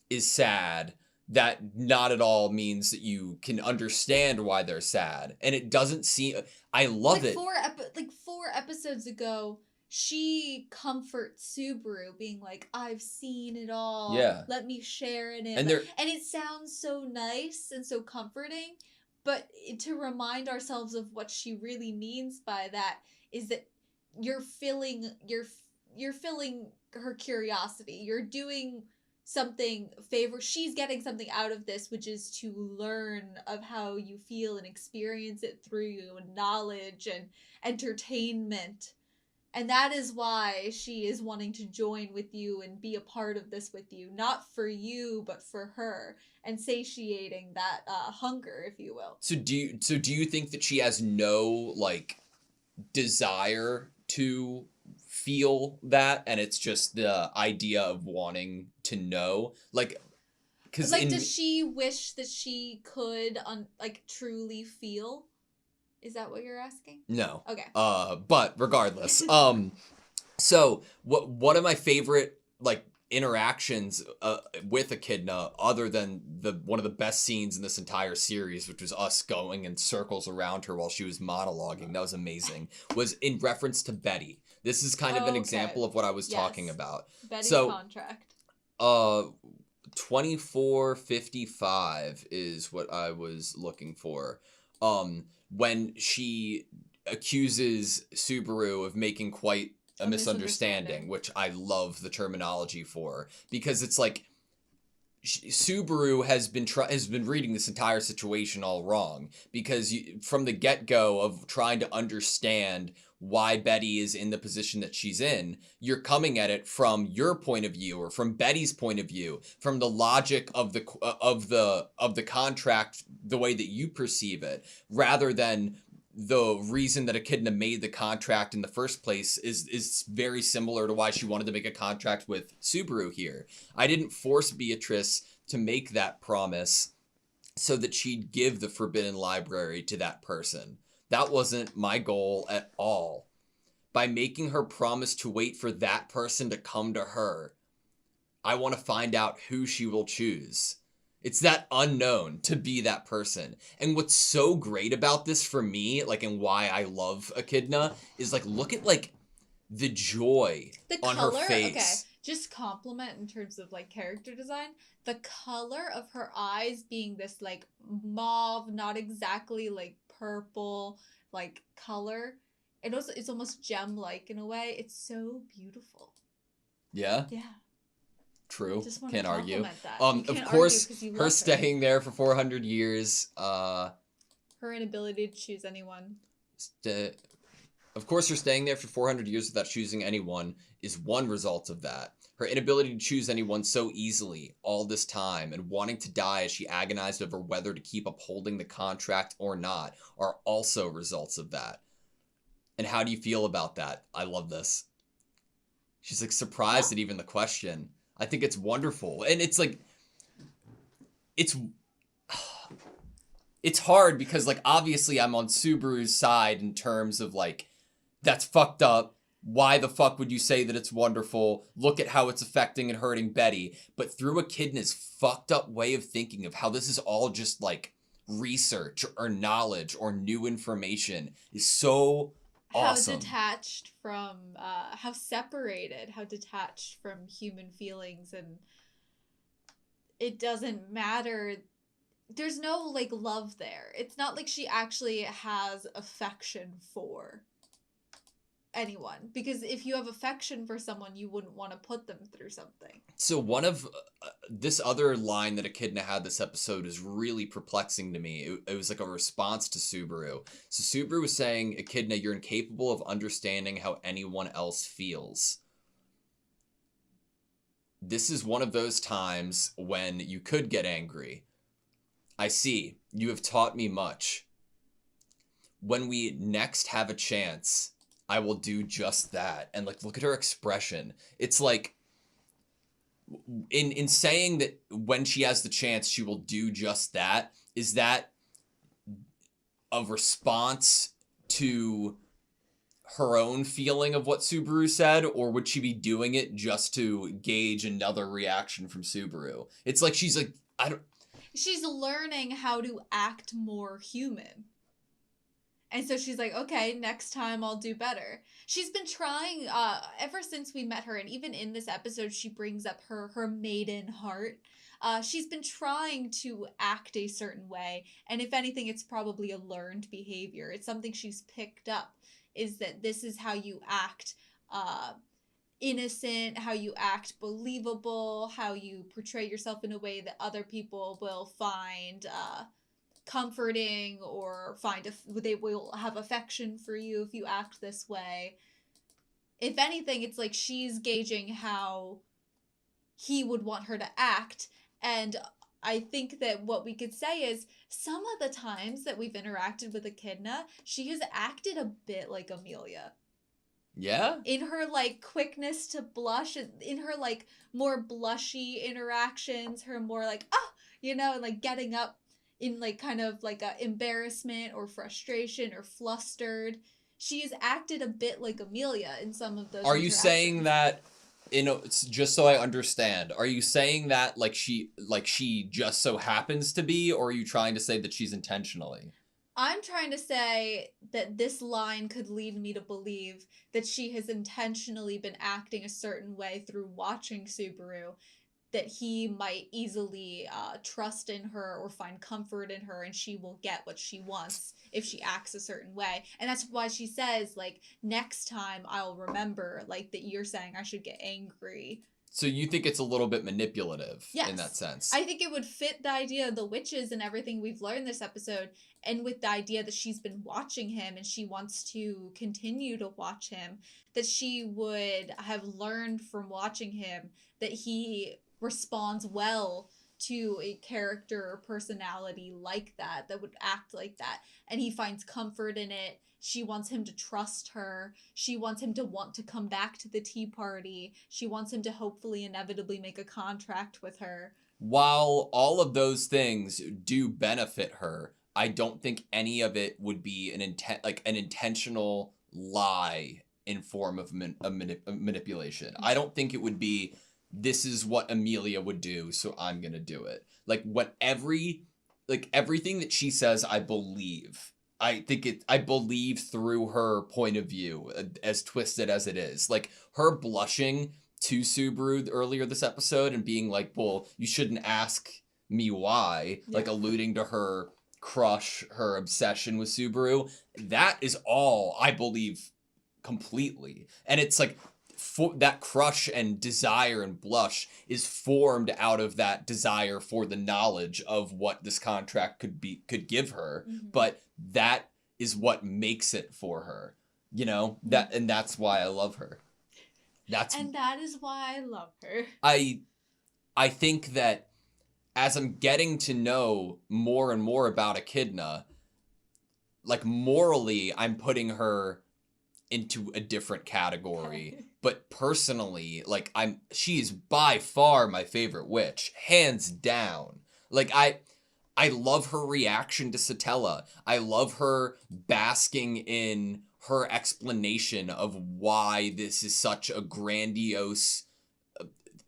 is sad, that not at all means that you can understand why they're sad. And it doesn't seem... I love it. 4 episodes ago, she comforts Subaru, being like, I've seen it all. Yeah. Let me share in it. And it sounds so nice and so comforting. But to remind ourselves of what she really means by that is that you're filling her curiosity. You're doing something she's getting something out of this, which is to learn of how you feel and experience it through you, and knowledge and entertainment. And that is why she is wanting to join with you and be a part of this with you. Not for you, but for her. And satiating that hunger, if you will. So do you think that she has no, like, desire to feel that, and it's just the idea of wanting to know? Like, because, like, does she wish that she could, truly feel? Is that what you're asking? No. Okay. But regardless, so one of my favorite, like, interactions with Echidna, other than one of the best scenes in this entire series, which was us going in circles around her while she was monologuing, that was amazing, was in reference to Betty. This is kind of an example of what I was talking about. Betty's contract. 2455 is what I was looking for. When she accuses Subaru of making quite a misunderstanding, which I love the terminology for, because it's like Subaru has been reading this entire situation all wrong, because from the get-go of trying to understand why Betty is in the position that she's in. You're coming at it from your point of view, or from Betty's point of view, from the logic of the contract, the way that you perceive it, rather than the reason that Echidna made the contract in the first place is very similar to why she wanted to make a contract with Subaru here. I didn't force Beatrice to make that promise so that she'd give the Forbidden Library to that person. That wasn't my goal at all. By making her promise to wait for that person to come to her, I want to find out who she will choose. It's that unknown to be that person. And what's so great about this for me, like, and why I love Echidna, is, like, look at, like, the joy on her face. Okay, just compliment in terms of, like, character design. The color of her eyes being this, like, mauve, not exactly, like, purple, like, color. It's almost gem-like in a way. It's so beautiful. Yeah? Yeah. True. Just want Can't to argue. compliment that. Of course, her staying there for 400 years, her inability to choose anyone. Of course, her staying there for 400 years without choosing anyone is one result of that. Her inability to choose anyone so easily all this time, and wanting to die as she agonized over whether to keep upholding the contract or not, are also results of that. And how do you feel about that? I love this. She's, like, surprised at even the question. I think it's wonderful. And it's, like, it's hard because, like, obviously I'm on Subaru's side in terms of, like, that's fucked up. Why the fuck would you say that it's wonderful? Look at how it's affecting and hurting Betty. But through Echidna's fucked up way of thinking of how this is all just, like, research or knowledge or new information is so awesome. How detached from, how separated, how detached from human feelings, and it doesn't matter. There's no, like, love there. It's not like she actually has affection for anyone, because if you have affection for someone, you wouldn't want to put them through something. So one of this other line that Echidna had this episode is really perplexing to me. It was like a response to Subaru. So Subaru was saying, Echidna, you're incapable of understanding how anyone else feels. This is one of those times when you could get angry. I see. You have taught me much. When we next have a chance, I will do just that. And, like, look at her expression. It's like, in saying that when she has the chance, she will do just that, is that a response to her own feeling of what Subaru said, or would she be doing it just to gauge another reaction from Subaru? It's like she's like, She's learning how to act more human. And so she's like, okay, next time I'll do better. She's been trying, ever since we met her, and even in this episode, she brings up her maiden heart. She's been trying to act a certain way, and if anything, it's probably a learned behavior. It's something she's picked up, is that this is how you act innocent, how you act believable, how you portray yourself in a way that other people will find comforting, or they will have affection for you if you act this way. If anything, it's like she's gauging how he would want her to act, and I think that what we could say is some of the times that we've interacted with Echidna, she has acted a bit like Amelia. yeah? In her, like, quickness to blush, in her, like, more blushy interactions, her more, like, and, like, getting up in, like, kind of like a embarrassment or frustration or flustered. She has acted a bit like Amelia in some of those. Are you saying that, just so I understand, are you saying that like she just so happens to be, or are you trying to say that she's intentionally? I'm trying to say that this line could lead me to believe that she has intentionally been acting a certain way through watching Subaru, that he might easily trust in her or find comfort in her, and she will get what she wants if she acts a certain way. And that's why she says, like, next time I'll remember, like, that you're saying I should get angry. So you think it's a little bit manipulative Yes. in that sense? I think it would fit the idea of the witches and everything we've learned this episode, and with the idea that she's been watching him and she wants to continue to watch him, that she would have learned from watching him that he responds well to a character or personality like that would act like that, and he finds comfort in it. She wants him to trust her. She wants him to want to come back to the tea party. She wants him to hopefully inevitably make a contract with her. While all of those things do benefit her, I don't think any of it would be an intentional lie in form of manipulation. I don't think it would be, this is what Amelia would do, so I'm gonna do it. Like everything that she says, I believe. I believe through her point of view, as twisted as it is. Like, her blushing to Subaru earlier this episode and being like, well, you shouldn't ask me why, like alluding to her crush, her obsession with Subaru. That is all I believe completely. And it's like, that crush and desire and blush is formed out of that desire for the knowledge of what this contract could give her. Mm-hmm. But that is what makes it for her, you know, and that's why I love her. That is why I love her. I think that as I'm getting to know more and more about Echidna, like, morally, I'm putting her into a different category. But personally, like, she is by far my favorite witch, hands down. Like, I love her reaction to Satella. I love her basking in her explanation of why this is such a grandiose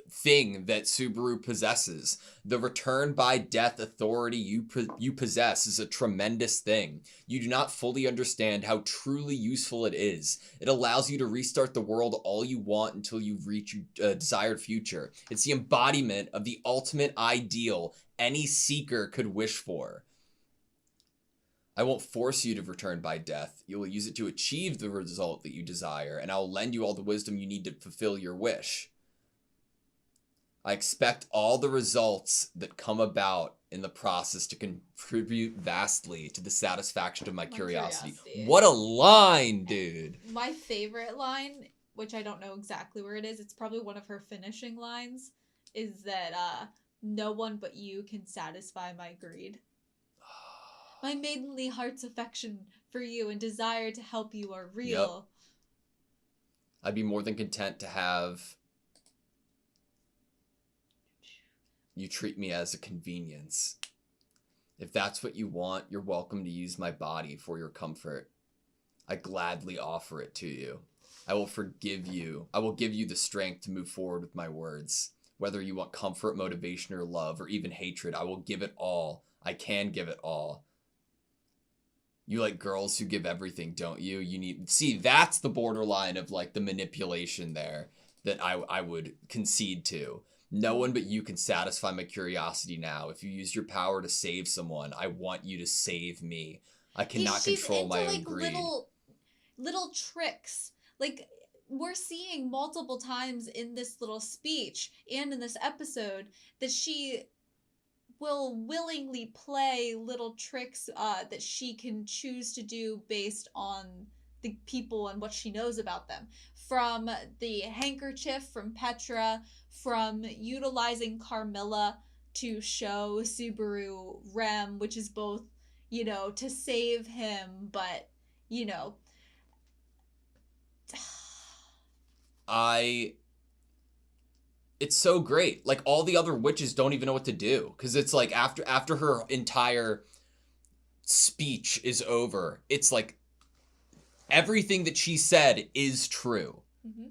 thing that Subaru possesses. The return by death authority you possess is a tremendous thing. You do not fully understand how truly useful it is. It allows you to restart the world all you want until you reach a desired future. It's the embodiment of the ultimate ideal any seeker could wish for. I won't force you to return by death. You will use it to achieve the result that you desire, and I will lend you all the wisdom you need to fulfill your wish. I expect all the results that come about in the process to contribute vastly to the satisfaction of my curiosity. What a line, dude! My favorite line, which I don't know exactly where it is, it's probably one of her finishing lines, is that no one but you can satisfy my greed. My maidenly heart's affection for you and desire to help you are real. Yep. I'd be more than content to have you treat me as a convenience. If that's what you want, you're welcome to use my body for your comfort. I gladly offer it to you. I will forgive you. I will give you the strength to move forward with my words. Whether you want comfort, motivation, or love, or even hatred, I will give it all. I can give it all. You like girls who give everything, don't you? See, that's the borderline of, like, the manipulation there that I would concede to. No one but you can satisfy my curiosity now. If you use your power to save someone, I want you to save me. I cannot control my own greed. Little tricks. Like, we're seeing multiple times in this little speech and in this episode that she will willingly play little tricks that she can choose to do based on the people and what she knows about them. From the handkerchief from Petra, from utilizing Carmilla to show Subaru Rem, which is both, you know, to save him, but, you know. It's so great. Like, all the other witches don't even know what to do, because it's like after her entire speech is over, it's like everything that she said is true. Mm-hmm.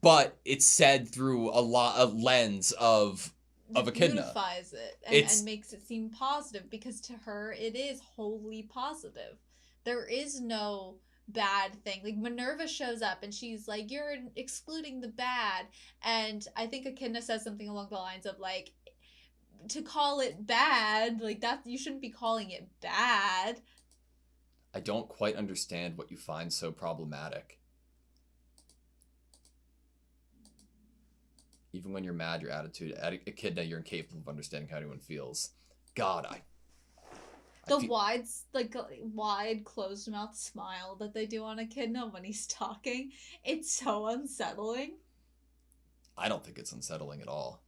But it's said through a lens of Echidna. Beautifies it and makes it seem positive, because to her it is wholly positive. There is no bad thing. Like, Minerva shows up and she's like, you're excluding the bad, and I think Echidna says something along the lines of, like, to call it bad, like, that you shouldn't be calling it bad. I don't quite understand what you find so problematic. Even when you're mad, your attitude, Echidna, you're incapable of understanding how anyone feels. God, The wide closed mouth smile that they do on Echidna when he's talking, it's so unsettling. I don't think it's unsettling at all.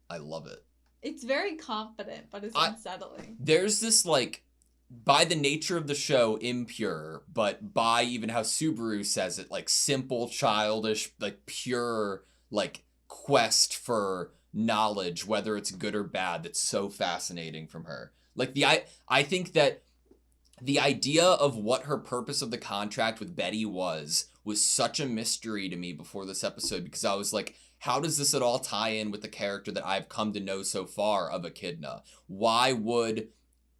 I love it. It's very confident, but it's unsettling. There's this, like, by the nature of the show, impure, but by even how Subaru says it, like, simple, childish, like, pure, like, quest for knowledge, whether it's good or bad, that's so fascinating from her. Like, I think that the idea of what her purpose of the contract with Betty was such a mystery to me before this episode, because I was like, how does this at all tie in with the character that I've come to know so far of Echidna? Why would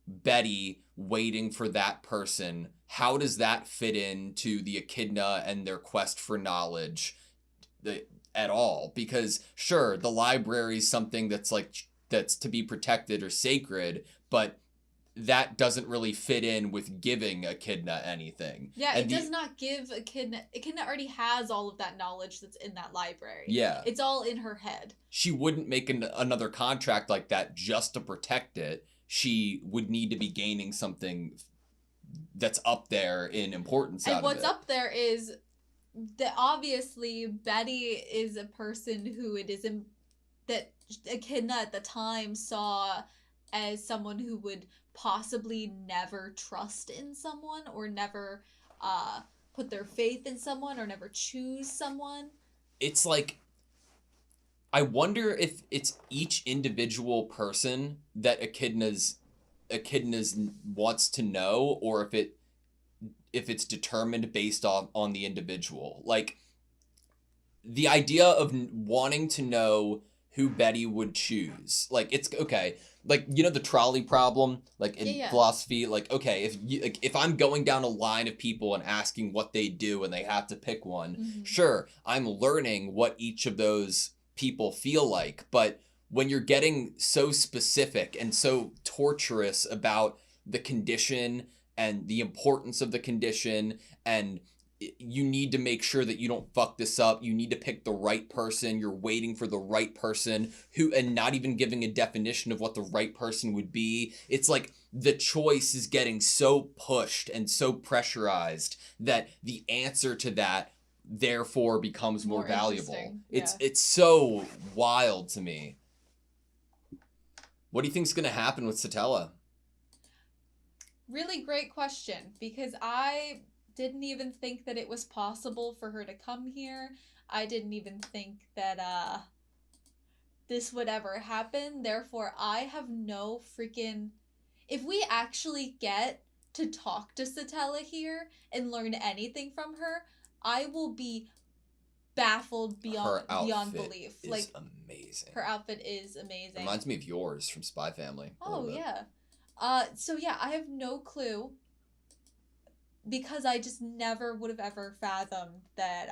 Betty waiting for that person, how does that fit into the Echidna and their quest for knowledge at all? Because sure, the library is something that's to be protected or sacred, but that doesn't really fit in with giving Echidna anything. Yeah, and it does not give Echidna. Echidna already has all of that knowledge that's in that library. Yeah. It's all in her head. She wouldn't make another contract like that just to protect it. She would need to be gaining something that's up there in importance out of it. And what's up there is that obviously Betty is a person who that Echidna at the time saw as someone who would possibly never trust in someone or never put their faith in someone or never choose someone. It's like, I wonder if it's each individual person that Echidna's wants to know, or if it's determined based on the individual. Like, the idea of wanting to know who Betty would choose. Like, it's okay. Like, you know, the trolley problem, like in philosophy, like, okay, if I'm going down a line of people and asking what they do and they have to pick one, sure, I'm learning what each of those people feel like. But when you're getting so specific and so torturous about the condition and the importance of the condition, and you need to make sure that you don't fuck this up. You need to pick the right person. You're waiting for the right person and not even giving a definition of what the right person would be. It's like the choice is getting so pushed and so pressurized that the answer to that therefore becomes more valuable. Yeah. It's so wild to me. What do you think is going to happen with Satella? Really great question, because I didn't even think that it was possible for her to come here. I didn't even think that this would ever happen. Therefore, I have no freaking... If we actually get to talk to Satella here and learn anything from her, I will be baffled beyond belief. Is like, amazing. Her outfit is amazing. Reminds me of yours from Spy Family. Oh, yeah. So yeah, I have no clue, because I just never would have ever fathomed that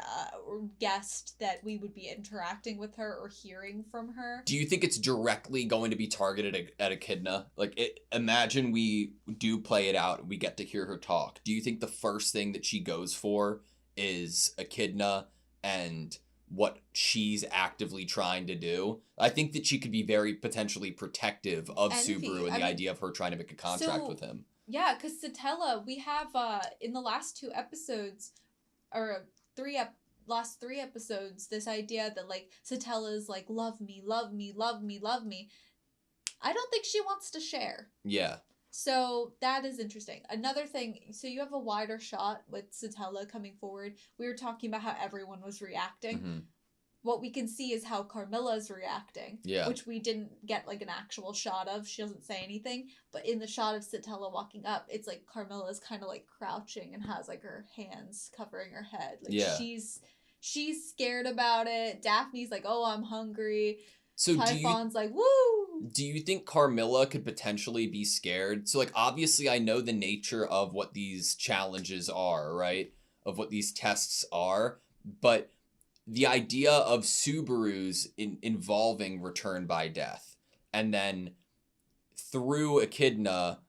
or guessed that we would be interacting with her or hearing from her. Do you think it's directly going to be targeted at Echidna? Like, imagine we do play it out and we get to hear her talk. Do you think the first thing that she goes for is Echidna and what she's actively trying to do? I think that she could be very potentially protective of Subaru and the idea of her trying to make a contract with him. Yeah, because Satella, we have in the last 2 episodes, or last 3 episodes, this idea that, like, Satella's like, love me, love me, love me, love me. I don't think she wants to share. Yeah. So that is interesting. Another thing, so you have a wider shot with Satella coming forward. We were talking about how everyone was reacting. Mm-hmm. What we can see is how Carmilla's reacting. Yeah. Which we didn't get, like, an actual shot of. She doesn't say anything. But in the shot of Satella walking up, it's like Carmilla's kind of, like, crouching and has, like, her hands covering her head. Like, yeah. She's scared about it. Daphne's like, oh, I'm hungry. So Typhon's like, woo! Do you think Carmilla could potentially be scared? So, like, obviously I know the nature of what these challenges are, right? Of what these tests are. But the idea of Subaru's involving return by death, and then through Echidna,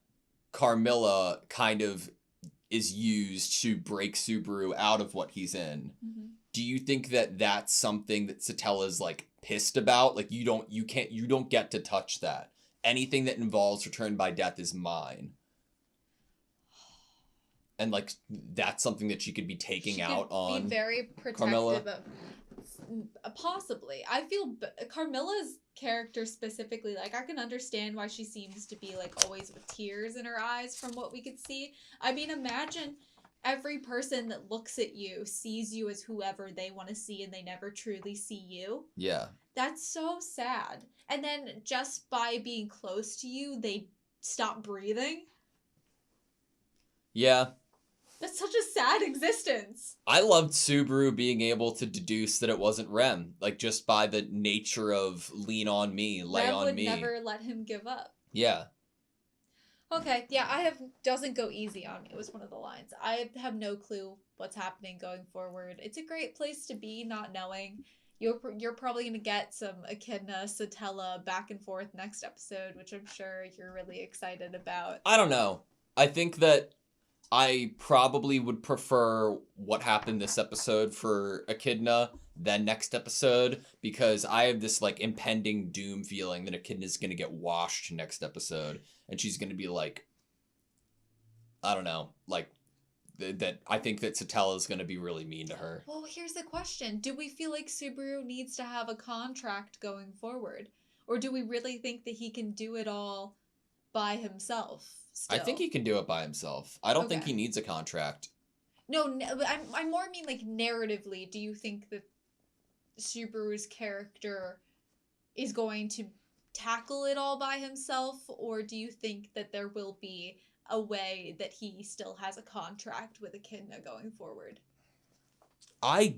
Carmilla kind of is used to break Subaru out of what he's in. Mm-hmm. Do you think that that's something that Satella's, like, pissed about. Like, you don't get to touch that. Anything that involves return by death is mine. And, like, that's something that she could be taking out on be very protective Carmilla. of... Possibly. I feel Carmilla's character specifically, like, I can understand why she seems to be, like, always with tears in her eyes from what we could see. I mean, imagine every person that looks at you sees you as whoever they want to see and they never truly see you. Yeah. That's so sad. And then just by being close to you, they stop breathing. Yeah. That's such a sad existence. I loved Subaru being able to deduce that it wasn't Rem, like, just by the nature of lean on me, lay Rem on would me. never let him give up. Yeah. Okay, yeah, doesn't go easy on me was one of the lines. I have no clue what's happening going forward. It's a great place to be, not knowing. You're probably going to get some Echidna, Satella back and forth next episode, which I'm sure you're really excited about. I don't know. I think that I probably would prefer what happened this episode for Echidna than next episode, because I have this, like, impending doom feeling that Echidna's going to get washed next episode, and she's going to be like, I don't know, like, that I think that Satella is going to be really mean to her. Well, here's the question. Do we feel like Subaru needs to have a contract going forward? Or do we really think that he can do it all by himself still? I think he can do it by himself. I don't think Okay. he needs a contract. No, I more mean, like, narratively. Do you think that Subaru's character is going to tackle it all by himself? Or do you think that there will be a way that he still has a contract with Echidna going forward? I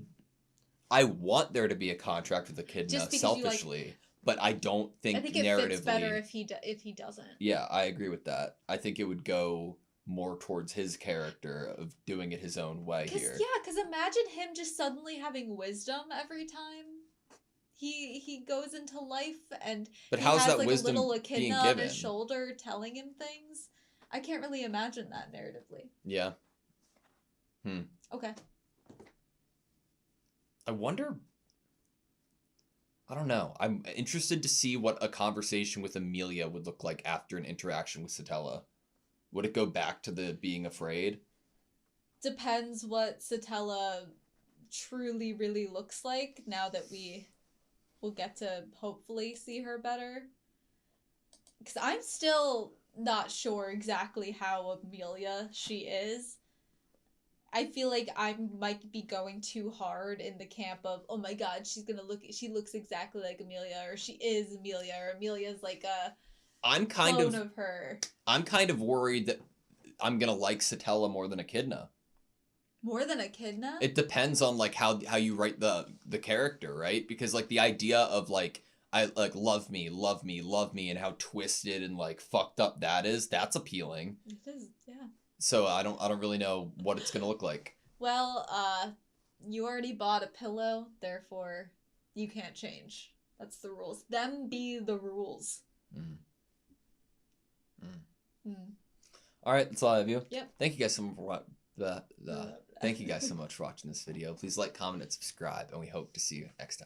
want there to be a contract with Echidna, Just because selfishly, but I don't think I think it narratively. fits better if he doesn't. Yeah, I agree with that. I think it would go more towards his character of doing it his own way here. Yeah, because imagine him just suddenly having wisdom every time he goes into life, and But he how's has, that like, wisdom a little being Echidna on given? his shoulder telling him things. I can't really imagine that narratively. Yeah. Okay. I wonder. I don't know. I'm interested to see what a conversation with Amelia would look like after an interaction with Satella. Would it go back to the being afraid? Depends what Satella truly really looks like now that we will get to hopefully see her better. Because I'm still not sure exactly how Amelia she is. I feel like I might be going too hard in the camp of, oh my god, she looks exactly like Amelia, or she is Amelia, or Amelia's like a I'm kind clone of her. I'm kind of worried that I'm gonna like Satella more than Echidna. More than Echidna? It depends on, like, how you write the character, right? Because, like, the idea of, like, I like love me, and how twisted and, like, fucked up that's appealing. It is, yeah. So I don't really know what it's gonna look like. Well, you already bought a pillow, therefore you can't change. That's the rules. Them be the rules. All right, that's all I have you. Yep. Thank you guys so much for Thank you guys so much for watching this video. Please like, comment, and subscribe, and we hope to see you next time.